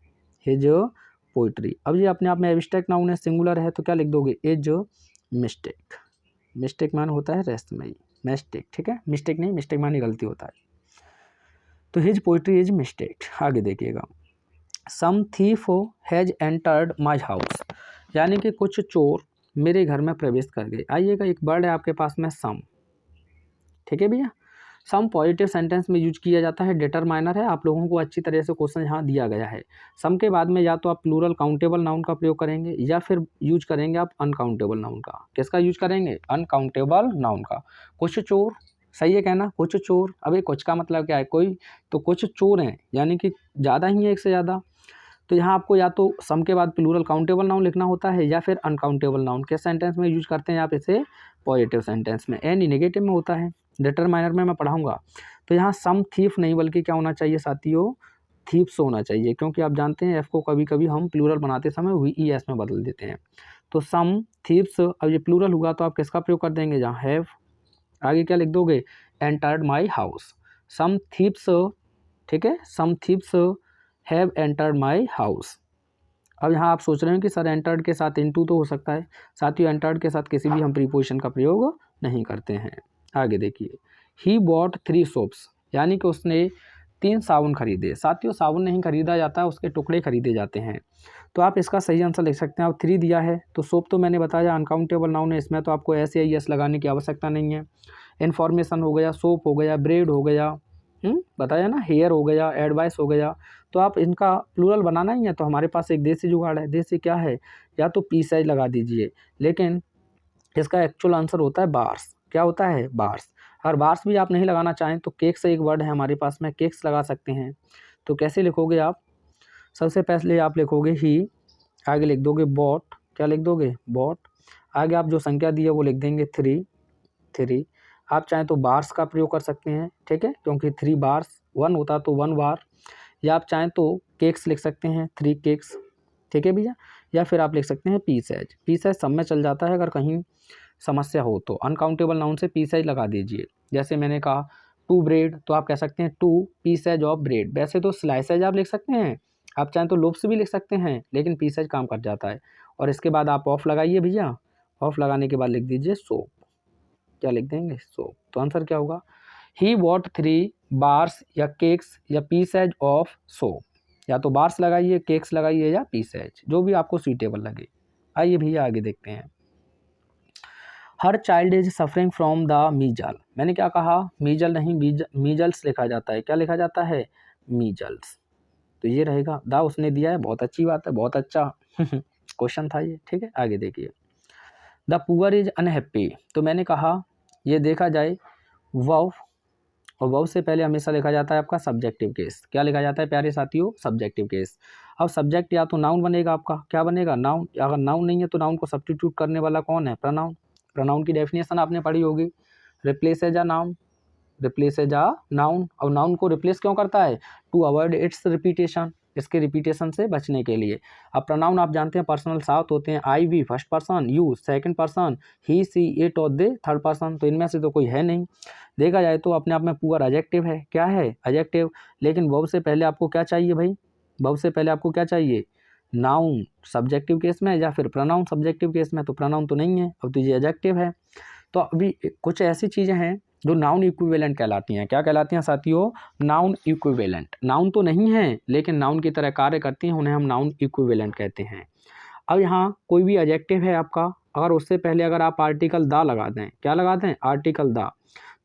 अब ये अपने आप में एब्स्ट्रैक्ट नाउन है, सिंगुलर है, तो क्या लिख दोगे? इज मिस्टेक मान होता है रहस्यमयी, मिस्टेक। ठीक है, मिस्टेक नहीं, मिस्टेक मानी गलती होता है। तो हिज पोइट्री इज मिस्टेक। आगे देखिएगा। Some thief has entered my house, यानी कि कुछ चोर मेरे घर में प्रवेश कर गए। आइएगा, एक वर्ड है आपके पास में सम। ठीक है भैया, सम पॉजिटिव सेंटेंस में यूज किया जाता है, डिटरमाइनर है। आप लोगों को अच्छी तरह से क्वेश्चन यहाँ दिया गया है। सम के बाद में या तो आप प्लूरल काउंटेबल नाउन का प्रयोग करेंगे या फिर यूज करेंगे आप अनकाउंटेबल नाउन का। किसका यूज करेंगे? अनकाउंटेबल नाउन का। कुछ चोर, सही है कहना, कुछ चोर। अब ये कुछ का मतलब क्या है? कोई, तो कुछ चोर हैं, यानी कि ज़्यादा ही है, एक से ज़्यादा। तो यहाँ आपको या तो सम के बाद प्लूरल काउंटेबल नाउन लिखना होता है या फिर अनकाउंटेबल नाउन। किस सेंटेंस में यूज करते हैं आप इसे? पॉजिटिव सेंटेंस में। एनी नेगेटिव में होता है, डिटरमाइनर में मैं पढ़ाऊंगा। तो यहाँ सम थीफ नहीं बल्कि क्या होना चाहिए साथियों? थीप्स होना चाहिए, क्योंकि आप जानते हैं एफ को कभी कभी हम प्लूरल बनाते समय VES में बदल देते हैं। तो सम थीप्स, अब ये प्लूरल हुआ तो आप किसका प्रयोग कर देंगे? जहाँ हैव, आगे क्या लिख दोगे? Entered my house. Some thieves, ठीक है, some thieves have entered my house. अब यहाँ आप सोच रहे हैं कि सर एंटर्ड के साथ इनटू तो हो सकता है। साथियों एंटर्ड के साथ किसी भी हम प्रीपोजिशन का प्रयोग नहीं करते हैं। आगे देखिए। ही बॉट 3 सोप्स, यानी कि उसने 3 साबुन खरीदे। साथियों साबुन नहीं खरीदा जाता, उसके टुकड़े खरीदे जाते हैं। तो आप इसका सही आंसर लिख सकते हैं। आप 3 दिया है, तो सोप तो मैंने बताया अनकाउंटेबल नाउन है, इसमें तो आपको S या ES लगाने की आवश्यकता नहीं है। इन्फॉर्मेशन हो गया, सोप हो गया, ब्रेड हो गया, बताया ना, हेयर हो गया, एडवाइस हो गया। तो आप इनका प्लूरल बनाना ही है, तो हमारे पास एक देसी जुगाड़ है। देसी क्या है? या तो पीस एज लगा दीजिए, लेकिन इसका एक्चुअल आंसर होता है बार्स। क्या होता है? बार्स। और बार्स भी आप नहीं लगाना चाहें तो केक से एक वर्ड है हमारे पास में, केक्स लगा सकते हैं। तो कैसे लिखोगे आप? सबसे पहले आप लिखोगे ही, आगे लिख दोगे बॉट। क्या लिख दोगे? बॉट। आगे आप जो संख्या दी है वो लिख देंगे 3। आप चाहें तो बार्स का प्रयोग कर सकते हैं, ठीक है, क्योंकि 3 बार्स 1 होता तो 1 बार। या आप चाहें तो केक्स लिख सकते हैं, 3 केक्स। ठीक है भैया, या फिर आप लिख सकते हैं पीस एज सब में चल जाता है। अगर कहीं समस्या हो तो अनकाउंटेबल नाउन से पीस एज लगा दीजिए। जैसे मैंने कहा 2 ब्रेड, तो आप कह सकते हैं 2 पीस एज ऑफ ब्रेड। वैसे तो स्लाइस एज आप लिख सकते हैं, आप चाहें तो लोब्स भी लिख सकते हैं, लेकिन पीस एज काम कर जाता है। और इसके बाद आप ऑफ लगाइए भैया, ऑफ लगाने के बाद लिख दीजिए सोप। क्या लिख देंगे? सोप। तो आंसर क्या होगा? ही बॉट 3 बार्स या केक्स या पीसेज ऑफ सोप। या तो बार्स लगाइए, केक्स लगाइए या पीसेज, जो भी आपको सूटेबल लगे। आइए भैया आगे देखते हैं। हर child is suffering from the measle. मैंने क्या कहा? मीजल नहीं, मीजल्स लिखा जाता है। क्या लिखा जाता है? मीजल्स। तो ये रहेगा। द उसने दिया है, बहुत अच्छी बात है, बहुत अच्छा क्वेश्चन था ये। ठीक है, आगे देखिए। The poor is unhappy. तो मैंने कहा ये देखा जाए वव, और वव से पहले हमेशा लिखा जाता है आपका सब्जेक्टिव केस। क्या लिखा जाता है प्यारे साथियों? Subjective case. अब सब्जेक्ट या तो नाउन बनेगा आपका, क्या बनेगा? नाउन। अगर नाउन नहीं है तो नाउन को सब्स्टिट्यूट करने वाला कौन है? प्रोनाउन। प्रोनाउन की डेफिनेशन आपने पढ़ी होगी, replace as a noun, replace as a noun. और नाउन को रिप्लेस क्यों करता है? टू अवॉइड इट्स रिपीटेशन, इसके रिपीटेशन से बचने के लिए। अब प्रोनाउन आप जानते हैं पर्सनल 7 होते हैं, I we first person, you second person, he she it और दे थर्ड पर्सन। तो इनमें से तो कोई है नहीं। देखा जाए तो अपने आप में पुअर एडजेक्टिव है। क्या है? एडजेक्टिव। लेकिन वर्ब से पहले आपको क्या चाहिए भाई? वर्ब से पहले आपको क्या चाहिए? नाउन सब्जेक्टिव केस में या फिर प्रोनाउन सब्जेक्टिव केस में। तो प्रोनाउन तो नहीं है, अब तो ये एडजेक्टिव है। तो अभी कुछ ऐसी चीज़ें हैं जो नाउन इक्विवेलेंट कहलाती हैं। क्या कहलाती हैं साथियों? Noun equivalent. नाउन तो नहीं है लेकिन नाउन की तरह कार्य करती हैं, उन्हें हम नाउन इक्विवेलेंट कहते हैं। अब यहाँ कोई भी एडजेक्टिव है आपका, अगर उससे पहले अगर आप आर्टिकल द लगा दें, क्या लगा दें? आर्टिकल द,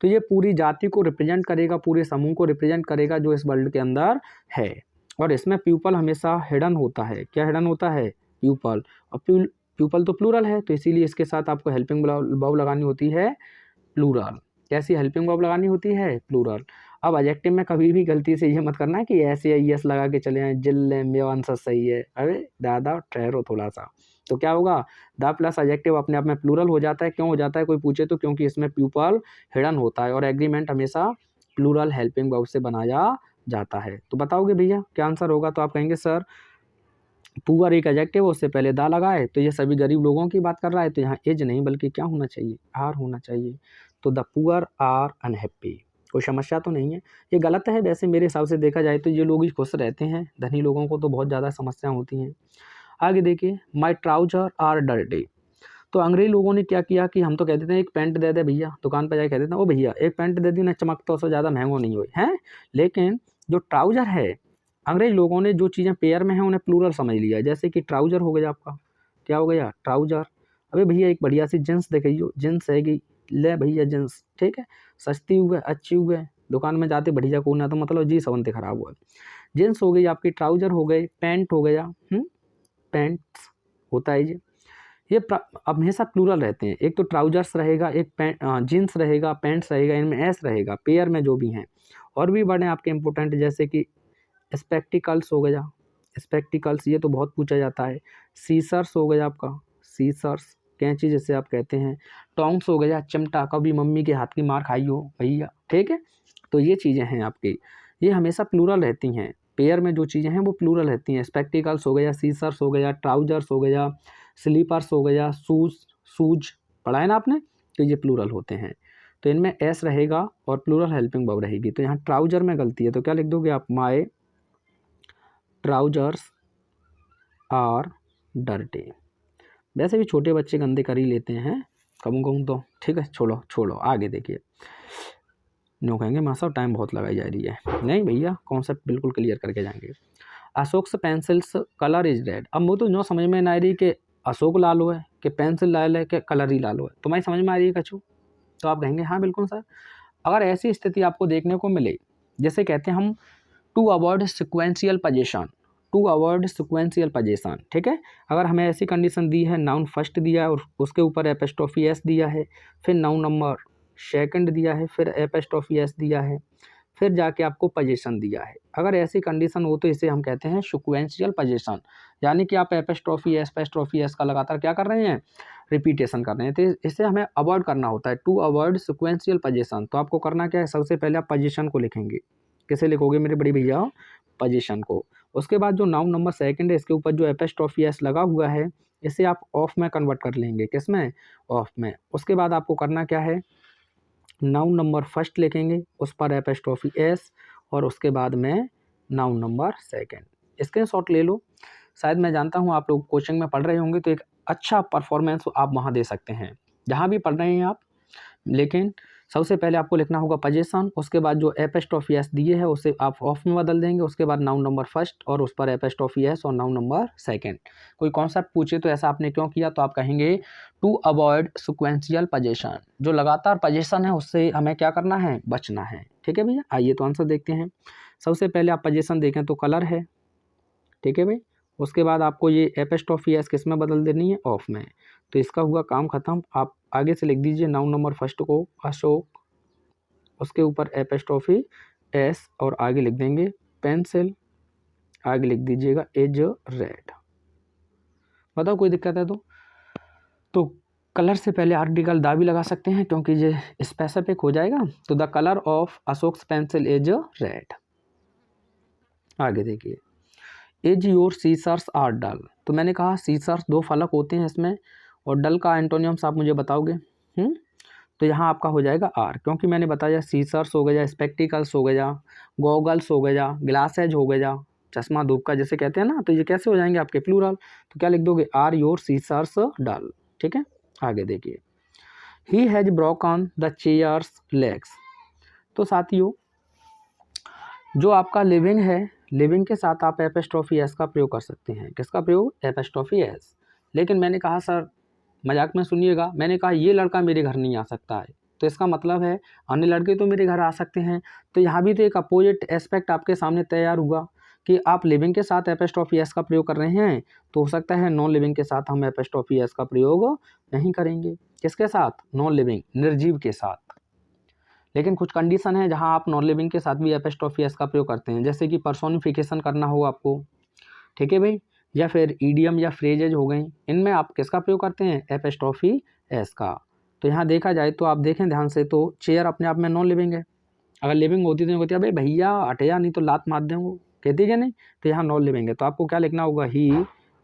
तो ये पूरी जाति को रिप्रेजेंट करेगा, पूरे समूह को रिप्रेजेंट करेगा जो इस वर्ल्ड के अंदर है। और इसमें प्यूपल हमेशा हिडन होता है। क्या हिडन होता है? प्यूपल। और प्यूपल तो प्लूरल है, तो इसीलिए इसके साथ आपको हेल्पिंग वर्ब लगानी होती है प्लूरल। कैसी हेल्पिंग वर्ब लगानी होती है? प्लूरल। अब एडजेक्टिव में कभी भी गलती से ये मत करना कि ऐसे यस लगा के चले आए, जिल मेरा आंसर सही है। अरे दादा ठहरो थोड़ा सा। तो क्या होगा? द प्लस एडजेक्टिव अपने आप में प्लूरल हो जाता है। क्यों हो जाता है कोई पूछे तो? क्योंकि इसमें प्यूपल हिडन होता है और एग्रीमेंट हमेशा प्लूरल हेल्पिंग वर्ब से बनाया जाता है। तो बताओगे भैया क्या आंसर होगा? तो आप कहेंगे सर पुअर एक एडजेक्टिव, उससे पहले दा लगा है, तो ये सभी गरीब लोगों की बात कर रहा है। तो यहाँ एज नहीं बल्कि क्या होना चाहिए? आर होना चाहिए। तो द पुअर आर अनहैप्पी। कोई समस्या तो नहीं है। ये गलत है वैसे मेरे हिसाब से देखा जाए तो। ये लोग ही खुश रहते हैं, धनी लोगों को तो बहुत ज़्यादा समस्या होती हैं। आगे देखिए, माई ट्राउजर आर डर्टी। तो अंग्रेज लोगों ने क्या किया कि हम तो कह देते हैं एक पैंट दे दे भैया, दुकान पर जाके कह देते हैं ओ भैया एक पैंट दे दी ना, चमकता उससे ज़्यादा महंगो नहीं हुई है। लेकिन जो ट्राउजर है, अंग्रेज लोगों ने जो चीज़ें पेयर में हैं उन्हें प्लूरल समझ लिया। जैसे कि ट्राउजर हो गया आपका, क्या हो गया? ट्राउजर। अबे भैया एक बढ़िया सी जींस दिखाइयो, जींस हैगी, ले भैया जींस, ठीक है, सस्ती हुए अच्छी हुए, दुकान में जाते बढ़िया को ना, तो मतलब जी संबंध खराब हुआ। जींस हो गई आपकी, ट्राउजर हो गए, पैंट हो गया, पैंट्स होता है ये हमेशा प्लूरल रहते हैं। एक तो ट्राउजर्स रहेगा, एक पैंट जीन्स रहेगा, पैंट्स रहेगा, इनमें एस रहेगा पेयर में जो भी हैं। और भी वर्ड हैं आपके इंपॉर्टेंट, जैसे कि स्पेक्टिकल्स हो गया, स्पेक्टिकल्स ये तो बहुत पूछा जाता है। सीसर्स हो गया आपका, सीसर्स कैंची जैसे आप कहते हैं। टोंग्स हो गया, चिमटा, कभी मम्मी के हाथ की मार खाई हो भैया, ठीक है। तो ये चीज़ें हैं आपकी, ये हमेशा प्लूरल रहती हैं। पेयर में जो चीज़ें हैं वो प्लूरल रहती हैं। स्पेक्टिकल्स हो गया, सीसर्स हो गया, ट्राउजर्स हो गया, स्लीपर्स हो गया, शूज पढ़ा है ना आपने, तो ये प्लूरल होते हैं। तो इनमें एस रहेगा और प्लूरल हेल्पिंग वर्ब रहेगी। तो यहाँ ट्राउजर में गलती है, तो क्या लिख दोगे आप? My trousers are dirty. वैसे भी छोटे बच्चे गंदे कर ही लेते हैं कभी कभी तो, ठीक है। छोड़ो आगे देखिए। नो कहेंगे माँ साहब टाइम बहुत लगाई जा रही है। नहीं भैया कॉन्सेप्ट बिल्कुल क्लियर करके जाएंगे। Ashoks pencils colour is red. अब वो तो नो समझ में ना आ रही कि अशोक लालो है कि पेंसिल लाल है कि कलर ही लालो है, तुम्हारी समझ में आ रही है कछू? तो आप कहेंगे हाँ बिल्कुल सर। अगर ऐसी स्थिति आपको देखने को मिले, जैसे कहते हैं हम to avoid sequential position, to avoid sequential position, ठीक है। अगर हमें ऐसी कंडीशन दी है, नाउन फर्स्ट दिया है और उसके ऊपर एपोस्ट्रोफी एस दिया है, फिर नाउन नंबर सेकंड दिया है, फिर एपोस्ट्रोफी एस दिया है, फिर जाके आपको पोजीशन दिया है। अगर ऐसी कंडीशन हो तो इसे हम कहते हैं सिक्वेंशियल पोजीशन, यानी कि आप एपोस्ट्रोफी एस का लगातार क्या कर रहे हैं? रिपीटेशन कर रहे हैं। तो इसे हमें अवॉइड करना होता है, टू अवॉइड सिक्वेंशियल पोजीशन। तो आपको करना क्या है? सबसे पहले आप पोजीशन को लिखेंगे। कैसे लिखोगे मेरे बड़े भैया? पोजीशन को। उसके बाद जो नाउन नंबर सेकंड है, इसके ऊपर जो एपोस्ट्रोफी एस लगा हुआ है, इसे आप ऑफ में कन्वर्ट कर लेंगे। किस में? ऑफ में। उसके बाद आपको करना क्या है? नाउन नंबर फर्स्ट लिखेंगे, उस पर एपोस्ट्रोफी एस, और उसके बाद में नाउन नंबर सेकंड। स्क्रीनशॉट ले लो। शायद मैं जानता हूँ आप लोग कोचिंग में पढ़ रहे होंगे, तो एक अच्छा परफॉर्मेंस आप वहाँ दे सकते हैं जहाँ भी पढ़ रहे हैं आप। लेकिन सबसे पहले आपको लिखना होगा पोजीशन, उसके बाद जो एपोस्ट्रोफी एस दिए है उसे आप ऑफ में बदल देंगे, उसके बाद नाउन नंबर फर्स्ट और उस पर एपोस्ट्रोफी एस और नाउन नंबर सेकंड। कोई कॉन्सेप्ट पूछे तो ऐसा आपने क्यों किया, तो आप कहेंगे टू अवॉइड सिक्वेंशियल पोजीशन, जो लगातार पोजीशन है उससे हमें क्या करना है, बचना है। ठीक है भैया, आइए तो आंसर देखते हैं। सबसे पहले आप पोजीशन देखें तो कलर है, ठीक है भाई। उसके बाद आपको ये एपोस्ट्रोफी एस किस में बदल देनी है, ऑफ में। तो इसका हुआ काम खत्म। आप आगे से लिख दीजिए नाउन नंबर फर्स्ट को अशोक, उसके ऊपर एपोस्ट्रोफी एस और आगे लिख देंगे पेंसिल, आगे लिख दीजिएगा एज रेड। बताओ कोई दिक्कत है तो कलर से पहले आर्टिकल दा भी लगा सकते हैं क्योंकि ये स्पेसिफिक हो जाएगा। तो the colour of Ashok's pencil is red. आगे देखिए, as your scissors are dull. तो मैंने कहा सीसर्स दो फलक होते हैं इसमें, और डल का एंटोनियम्स आप मुझे बताओगे। तो यहाँ आपका हो जाएगा आर, क्योंकि मैंने बताया सीसर्स हो गया, स्पेक्टिकल्स हो गया, गॉगल्स हो गया, ग्लासेज हो गया, चश्मा धूप का जैसे कहते हैं ना, तो ये कैसे हो जाएंगे आपके प्लूरल। तो क्या लिख दोगे, आर योर सीसर्स डल। ठीक है, आगे देखिए, ही has broken the chairs legs. तो साथियों जो आपका लिविंग है, लिविंग के साथ आप एपोस्ट्रोफी एस का प्रयोग कर सकते हैं। किसका प्रयोग, एपोस्ट्रोफी एस। लेकिन मैंने कहा सर, मजाक में सुनिएगा, मैंने कहा ये लड़का मेरे घर नहीं आ सकता है, तो इसका मतलब है अन्य लड़के तो मेरे घर आ सकते हैं। तो यहाँ भी तो एक अपोजिट एस्पेक्ट आपके सामने तैयार हुआ कि आप लिविंग के साथ एपोस्ट्रोफी एस का प्रयोग कर रहे हैं, तो हो सकता है नॉन लिविंग के साथ हम एपोस्ट्रोफी एस का प्रयोग नहीं करेंगे। किसके साथ, नॉन लिविंग, निर्जीव के साथ। लेकिन कुछ कंडीशन है जहाँ आप नॉन लिविंग के साथ भी एपोस्ट्रोफी एस का प्रयोग करते हैं, जैसे कि पर्सोनिफिकेशन करना हो आपको, ठीक है भाई, या फिर ईडियम या फ्रेजेज हो गई, इनमें आप किसका प्रयोग करते हैं, एपोस्ट्रोफी एस का। तो यहाँ देखा जाए तो आप देखें ध्यान से, तो चेयर अपने आप में नॉन लिविंग है। अगर लिविंग होती तो कहती है भाई भैया हटिया, नहीं तो लात मार देंगे, कहती है नहीं। तो यहाँ नॉन लिविंग है, तो आपको क्या लिखना होगा, ही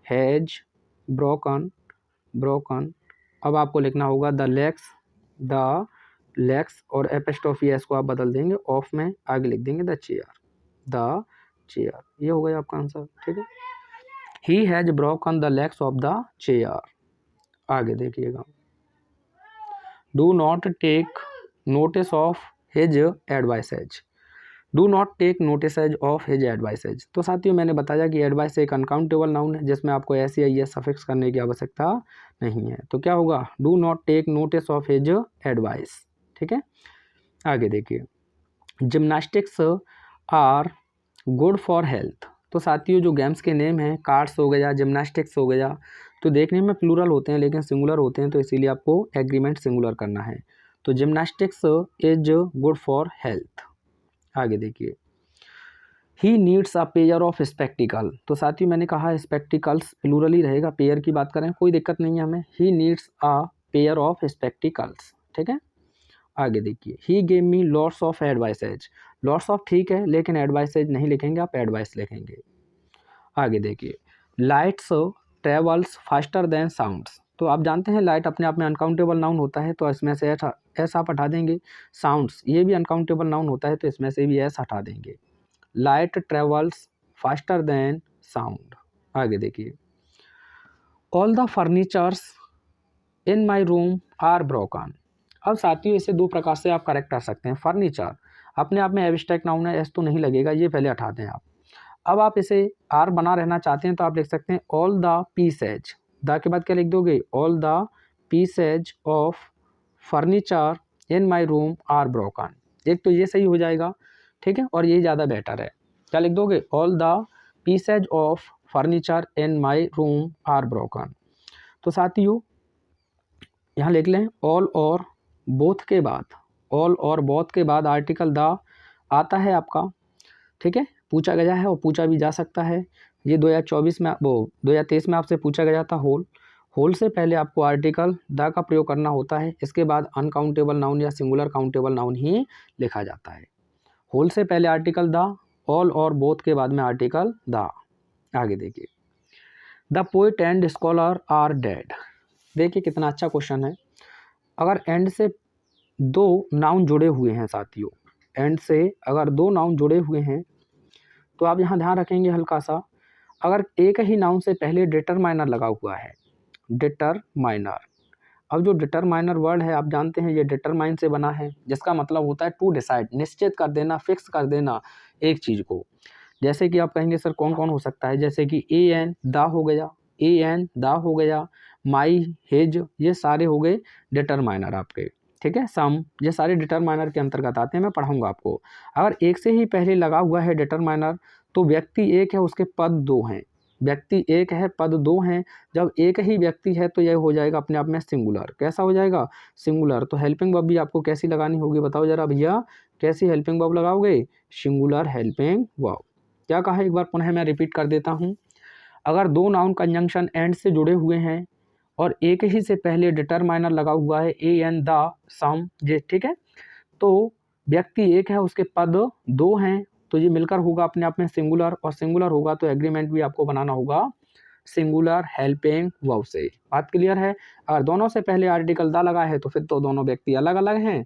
हैज ब्रोकन। अब आपको लिखना होगा द लेग्स और एपोस्ट्रोफी एस को आप बदल देंगे ऑफ में, आगे लिख देंगे द चेयर। ये हो गया आपका आंसर। ठीक है, he has broken the legs of the chair. आगे देखिएगा, do not take notice of his advices. Do not take notices of his advices. तो साथियों मैंने बताया कि एडवाइस एक अनकाउंटेबल नाउन है जिसमें आपको ऐसी या ये सफिक्स करने की आवश्यकता नहीं है। तो क्या होगा, do not take notice of his advice. ठीक है, आगे देखिए, gymnastics are good for health. तो साथियों जो गेम्स के नेम हैं, कार्ड्स हो गया, जिम्नास्टिक्स हो गया, तो देखने में प्लूरल होते हैं लेकिन सिंगुलर होते हैं, तो इसीलिए आपको एग्रीमेंट सिंगुलर करना है। तो gymnastics is good for health. आगे देखिए, he needs a pair of spectacled. तो साथियों मैंने कहा स्पेक्टिकल्स प्लूरल ही रहेगा, पेयर की बात करें कोई दिक्कत नहीं है हमें। He needs a pair of spectacles. ठीक है, आगे देखिए, he gave me lots of advices. Lots of ठीक है, लेकिन एडवाइसेज नहीं लिखेंगे आप, एडवाइस लिखेंगे। आगे देखिए, lights travels faster then sounds. तो आप जानते हैं लाइट अपने आप में अनकाउंटेबल नाउन होता है, तो इसमें से एस आप हटा देंगे। साउंड्स ये भी अनकाउंटेबल नाउन होता है, तो इसमें से भी एस हटा देंगे। Light travels faster than sound. आगे देखिए, all the furnitures in my room are broken. अब साथियों इसे दो प्रकार से आप करेक्ट कर सकते हैं। फर्नीचर अपने आप में एब्स्ट्रैक्ट नाउन है, एस तो नहीं लगेगा, ये पहले हटा दें आप। अब आप इसे आर बना रहना चाहते हैं तो आप लिख सकते हैं ऑल द पीसेज। द के बाद क्या लिख दोगे, all the pieces of furniture in my room are broken. एक तो ये सही हो जाएगा, ठीक है, और यही ज़्यादा बेटर है। क्या लिख दोगे, all the pieces of furniture in my room are broken. तो साथियों यहाँ लिख लें ऑल और बोथ के बाद, ऑल और बोथ के बाद आर्टिकल द आता है आपका। ठीक है, पूछा गया है और पूछा भी जा सकता है। ये 2024 में 2023 में आपसे पूछा गया था होल से पहले आपको आर्टिकल द का प्रयोग करना होता है, इसके बाद अनकाउंटेबल नाउन या सिंगुलर काउंटेबल नाउन ही लिखा जाता है। होल से पहले आर्टिकल द, ऑल और बोथ के बाद में आर्टिकल द। आगे देखिए, the poet and scholar are dead. देखिए कितना अच्छा क्वेश्चन है। अगर एंड से दो नाउन जुड़े हुए हैं साथियों, एंड से अगर दो नाउन जुड़े हुए हैं तो आप यहाँ ध्यान रखेंगे हल्का सा, अगर एक ही नाउन से पहले डिटरमाइनर लगा हुआ है, डिटरमाइनर। अब जो डिटरमाइनर वर्ड है आप जानते हैं ये डिटरमाइन से बना है, जिसका मतलब होता है टू डिसाइड, निश्चित कर देना, फिक्स कर देना एक चीज़ को। जैसे कि आप कहेंगे सर कौन कौन हो सकता है, जैसे कि ए एन द हो गया, ए एन द हो गया, माई हिज, ये सारे हो गए डिटरमाइनर आपके, ठीक है। सम, ये सारे डिटरमाइनर के अंतर्गत आते हैं, मैं पढ़ाऊंगा आपको। अगर एक से ही पहले लगा हुआ है डिटरमाइनर तो व्यक्ति एक है, उसके पद दो हैं। व्यक्ति एक है, पद दो हैं। जब एक ही व्यक्ति है तो यह हो जाएगा अपने आप में सिंगुलर। कैसा हो जाएगा? सिंगुलर। तो हेल्पिंग वर्ब भी आपको कैसी लगानी होगी बताओ जरा भैया, कैसी हेल्पिंग वर्ब लगाओगे? Singular helping verb. क्या कहा एक बार पुनः मैं रिपीट कर देता हूँ। अगर दो नाउन कंजंक्शन एंड से जुड़े हुए हैं और एक ही से पहले डिटरमाइनर लगा हुआ है, ए एन द, सम, ये, ठीक है, तो व्यक्ति एक है, उसके पद दो हैं, तो ये मिलकर होगा अपने आप में सिंगुलर, और सिंगुलर होगा तो एग्रीमेंट भी आपको बनाना होगा सिंगुलर हेल्पिंग वर्ब से। बात क्लियर है? अगर दोनों से पहले आर्टिकल द लगा है तो फिर तो दोनों व्यक्ति अलग अलग हैं।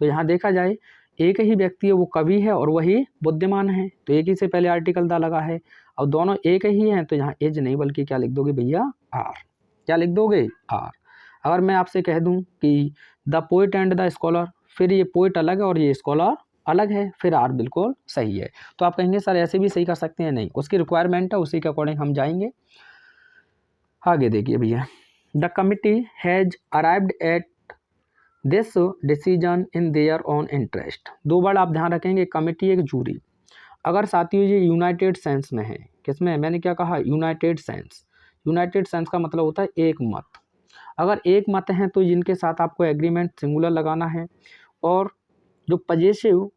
तो यहाँ देखा जाए एक ही व्यक्ति है, वो कवि है और वही बुद्धिमान है, तो एक ही से पहले आर्टिकल द लगा है। अब दोनों एक ही हैं तो यहाँ एज नहीं बल्कि क्या लिख दोगे भैया? आर। क्या लिख दोगे? आर। अगर मैं आपसे कह दूं कि the poet and the scholar, फिर ये पोइट अलग है और ये स्कॉलर अलग है, फिर आर बिल्कुल सही है। तो आप कहेंगे सर ऐसे भी सही कर सकते हैं, नहीं, उसकी रिक्वायरमेंट है, उसी के अकॉर्डिंग हम जाएंगे। आगे देखिए भैया, the committee has arrived at this decision in their own interest. दो बार आप ध्यान रखेंगे, कमिटी एक जूरी। अगर साथियों ये यूनाइटेड सेंस में है, किसमें? मैंने क्या कहा? United sense. यूनाइटेड सेंस का मतलब होता है एक मत। अगर एक मत है तो जिनके साथ आपको एग्रीमेंट सिंगुलर लगाना है, और जो पजेसिव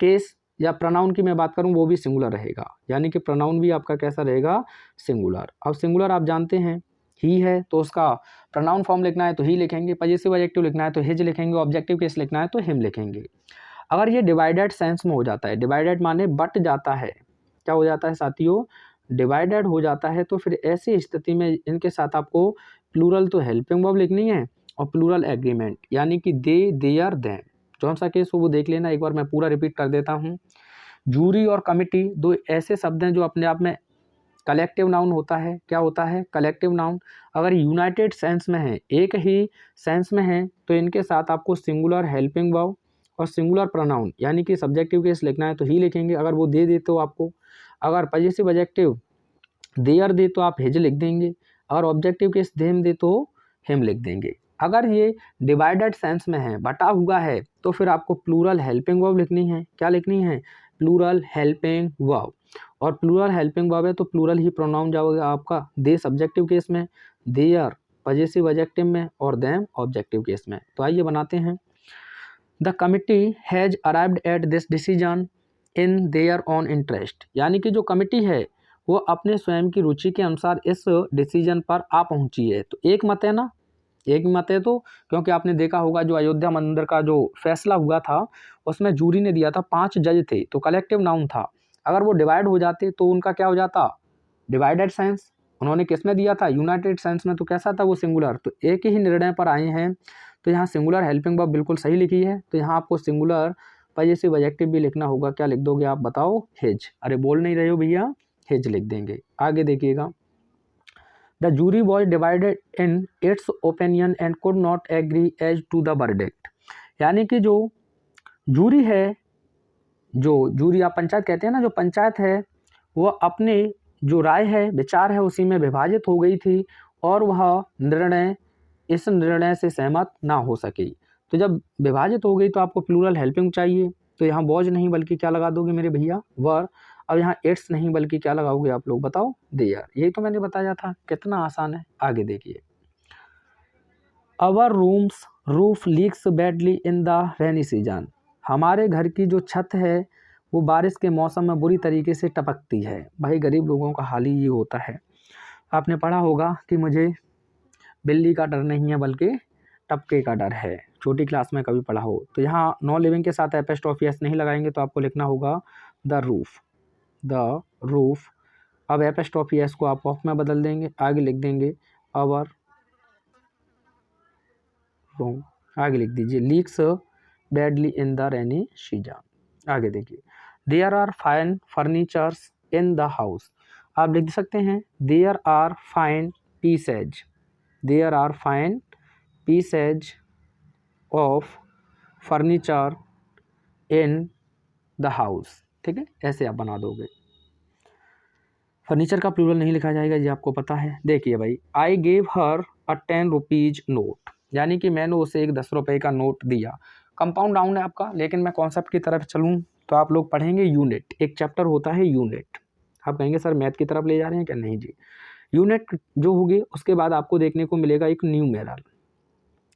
केस या प्रोनाउन की मैं बात करूं वो भी सिंगुलर रहेगा, यानी कि प्रोनाउन भी आपका कैसा रहेगा? सिंगुलर। अब सिंगुलर आप जानते हैं ही है तो उसका प्रोनाउन फॉर्म लिखना है तो ही लिखेंगे, पजेसिव एडजेक्टिव लिखना है तो हिज लिखेंगे, ऑब्जेक्टिव केस लिखना है तो हिम लिखेंगे। अगर ये डिवाइडेड सेंस में हो जाता है, डिवाइडेड माने बट जाता है, क्या हो जाता है साथियों? डिवाइडेड हो जाता है, तो फिर ऐसी स्थिति में इनके साथ आपको प्लूरल तो हेल्पिंग वर्ब लिखनी है और प्लूरल एग्रीमेंट, यानी कि दे, देयर, देम। कौन सा केस हो वो देख लेना एक बार, मैं पूरा रिपीट कर देता हूँ। जूरी और कमिटी दो ऐसे शब्द हैं जो अपने आप में कलेक्टिव नाउन होता है। क्या होता है? Collective noun. अगर यूनाइटेड सेंस में है, एक ही सेंस में है, तो इनके साथ आपको सिंगुलर हेल्पिंग वर्ब और सिंगुलर प्रोनाउन, यानी कि सब्जेक्टिव केस लिखना है तो ही लिखेंगे अगर वो दे दे तो आपको। अगर पजेसिव एडजेक्टिव देयर दे तो आप हिज लिख देंगे, और ऑब्जेक्टिव केस देम दे तो हिम लिख देंगे। अगर ये डिवाइडेड सेंस में है, बटा हुआ है, तो फिर आपको प्लूरल हेल्पिंग वर्ब लिखनी है। क्या लिखनी है? Plural helping verb. और प्लूरल हेल्पिंग वर्ब है तो प्लूरल ही प्रोनाउन जाओगे आपका, दे सब्जेक्टिव केस में, देयर पजेसिव एडजेक्टिव में, और देम ऑब्जेक्टिव केस में। तो आइए बनाते हैं। The committee has arrived at this decision in their own interest, यानी कि जो कमिटी है वो अपने स्वयं की रुचि के अनुसार इस डिसीजन पर आ पहुंची है। तो एक मत है ना, एक मत है, तो क्योंकि आपने देखा होगा जो अयोध्या मंदिर का जो फैसला हुआ था उसमें जूरी ने दिया था, 5 जज थे, तो कलेक्टिव नाउन था। अगर वो डिवाइड हो जाते तो उनका क्या हो जाता? Divided sense. उन्होंने किस में दिया था? यूनाइटेड सेंस में, तो कैसा था वो? सिंगुलर। तो एक ही निर्णय पर आए हैं, तो यहाँ सिंगुलर हेल्पिंग वर्ब बिल्कुल सही लिखी है। तो यहाँ आपको सिंगुलर पजेसिव एडजेक्टिव भी लिखना होगा। क्या लिख दोगे आप बताओ? हिज। अरे बोल नहीं रहे हो भैया? हिज लिख देंगे। आगे देखिएगा, the jury was divided in its opinion and could not agree as to the verdict, यानी कि जो जूरी है, जो जूरी आप पंचायत कहते हैं ना, जो पंचायत है वो अपने जो राय है, विचार है, उसी में विभाजित हो गई थी और वह निर्णय, इस निर्णय से सहमत ना हो सकी। तो जब विभाजित हो गई तो आपको प्लूरल हेल्पिंग चाहिए, तो यहाँ वॉज नहीं बल्कि क्या लगा दोगे मेरे भैया? वर। अब यहाँ इट्स नहीं बल्कि क्या लगाओगे आप लोग बताओ? देयर। यही तो मैंने बताया था, कितना आसान है। आगे देखिए, our room's roof leaks badly in the rainy season, हमारे घर की जो छत है वो बारिश के मौसम में बुरी तरीके से टपकती है। भाई गरीब लोगों का हाल ही ये होता है। आपने पढ़ा होगा कि मुझे बिल्ली का डर नहीं है बल्कि टपके का डर है, छोटी क्लास में कभी पढ़ा हो। तो यहाँ नॉन लिविंग के साथ एपोस्ट्रोफी एस नहीं लगाएंगे, तो आपको लिखना होगा द रूफ, द रूफ। अब एपोस्ट्रोफी एस को आप ऑफ में बदल देंगे, आगे लिख देंगे अवर रूम, आगे लिख दीजिए leaks badly in the rainy season. आगे देखिए, there are fine furnitures in the house, आप लिख सकते हैं there are fine pieces, there are fine pieces of furniture in the house। ठीक है, ऐसे आप बना दोगे। फर्नीचर का प्लूरल नहीं लिखा जाएगा, ये आपको पता है। देखिए भाई, I gave her a 10 rupees note, यानी कि मैंने उसे एक 10 रुपये का नोट दिया। कंपाउंड नाउन है आपका, लेकिन मैं कॉन्सेप्ट की तरफ चलूँ तो आप लोग पढ़ेंगे यूनिट। एक चैप्टर होता है यूनिट। आप कहेंगे सर मैथ की तरफ ले जा रहे हैं क्या? नहीं जी, यूनिट जो होगी उसके बाद आपको देखने को मिलेगा एक न्यूमेरल।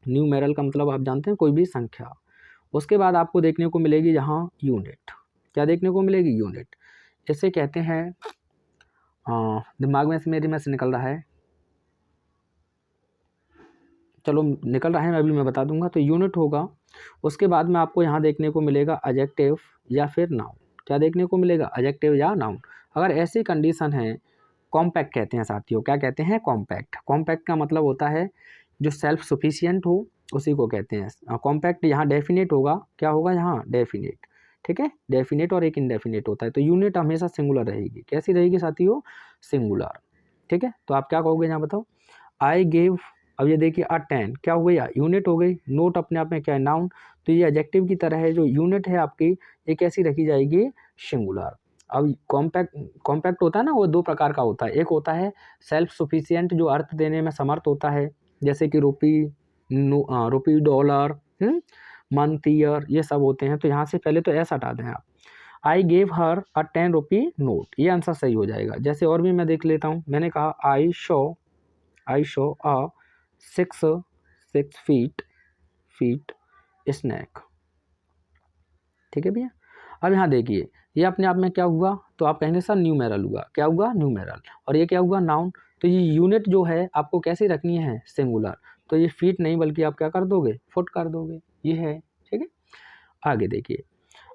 न्यूमेरल का मतलब आप जानते हैं, कोई भी संख्या। उसके बाद आपको देखने को मिलेगी यहाँ यूनिट। क्या देखने को मिलेगी? यूनिट। इसे कहते हैं, दिमाग में से मेरे में से निकल रहा है, चलो निकल रहा है, अभी मैं बता दूंगा। तो यूनिट होगा। उसके बाद में आपको यहाँ देखने को मिलेगा एडजेक्टिव या फिर नाउन। क्या देखने को मिलेगा? एडजेक्टिव या नाउन। अगर ऐसी कंडीशन है, कॉम्पैक्ट कहते हैं साथियों। क्या कहते हैं? कॉम्पैक्ट। कॉम्पैक्ट का मतलब होता है जो सेल्फ सफिशिएंट हो, उसी को कहते हैं कॉम्पैक्ट। यहाँ डेफिनेट होगा। क्या होगा यहाँ? डेफिनेट। ठीक है, डेफिनेट और एक इंडेफिनेट होता है। तो यूनिट हमेशा सिंगुलर रहेगी। कैसी रहेगी साथियों? सिंगुलर। ठीक है, तो आप क्या कहोगे यहाँ बताओ? आई गेव, अब ये देखिए A10 क्या हो गई? यूनिट हो गई। नोट अपने आप में क्या है? नाउन। तो ये एडजेक्टिव की तरह है। जो यूनिट है आपकी, ये कैसी रखी जाएगी? सिंगुलर। अब कॉम्पैक्ट होता है ना, वो दो प्रकार का होता है। एक होता है सेल्फ सफिशिएंट, जो अर्थ देने में समर्थ होता है, जैसे कि रुपी, डॉलर, मंथ, ईयर, ये सब होते हैं। तो यहाँ से पहले तो ऐसा हटा दें आप। I gave her a 10 rupee note, ये आंसर सही हो जाएगा। जैसे और भी मैं देख लेता हूँ। मैंने कहा I show a 6 feet snake. ठीक है भैया। अब यहाँ देखिए, ये अपने आप में क्या हुआ? तो आप कहेंगे सर न्यूमेरल हुआ। क्या हुआ? न्यूमेरल। और ये क्या हुआ? नाउन। तो ये यूनिट जो है आपको कैसी रखनी है? सिंगुलर। तो ये फीट नहीं, बल्कि आप क्या कर दोगे? फुट कर दोगे। ये है। ठीक है, आगे देखिए,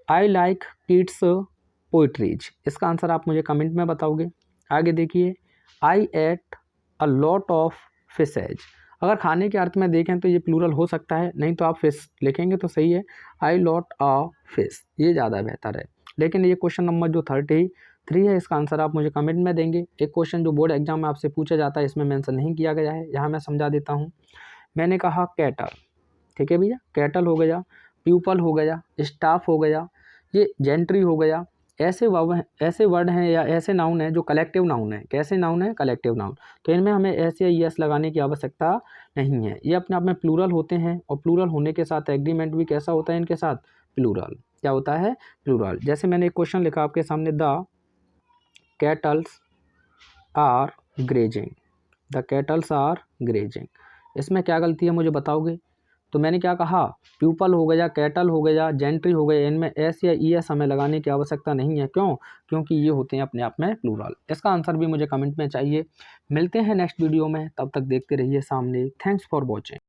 आई लाइक किड्स पोइट्रीज। इसका आंसर आप मुझे कमेंट में बताओगे। आगे देखिए, I ate a lot of fishes. अगर खाने के अर्थ में देखें तो ये प्लूरल हो सकता है, नहीं तो आप फिश लिखेंगे तो सही है। आई लॉट अ फिश, ये ज़्यादा बेहतर है। लेकिन ये क्वेश्चन नंबर जो 33 है, इसका आंसर आप मुझे कमेंट में देंगे। एक क्वेश्चन जो बोर्ड एग्जाम में आपसे पूछा जाता है, इसमें मेंशन नहीं किया गया है, यहाँ मैं समझा देता हूँ। मैंने कहा कैटल। ठीक है भैया, कैटल हो गया, प्यूपल हो गया, स्टाफ हो गया, ये जेंट्री हो गया। ऐसे वर्ड हैं या ऐसे नाउन हैं जो कलेक्टिव नाउन है। कैसे नाउन है? Collective noun. तो इनमें हमें ऐसे या यस लगाने की आवश्यकता नहीं है। ये अपने आप में प्लूरल होते हैं, और प्लूरल होने के साथ एग्रीमेंट भी कैसा होता है इनके साथ? प्लूरल। क्या होता है? प्लूरल। जैसे मैंने एक क्वेश्चन लिखा आपके सामने, the cattles are grazing. The cattles are grazing. इसमें क्या गलती है मुझे बताओगे? तो मैंने क्या कहा? प्यूपल हो गया, कैटल हो गया, जेंट्री हो गया, इनमें एस या ई एस हमें लगाने की आवश्यकता नहीं है। क्यों? क्योंकि ये होते हैं अपने आप में प्लूरल। इसका आंसर भी मुझे कमेंट में चाहिए। मिलते हैं नेक्स्ट वीडियो में, तब तक देखते रहिए सामने। Thanks for watching.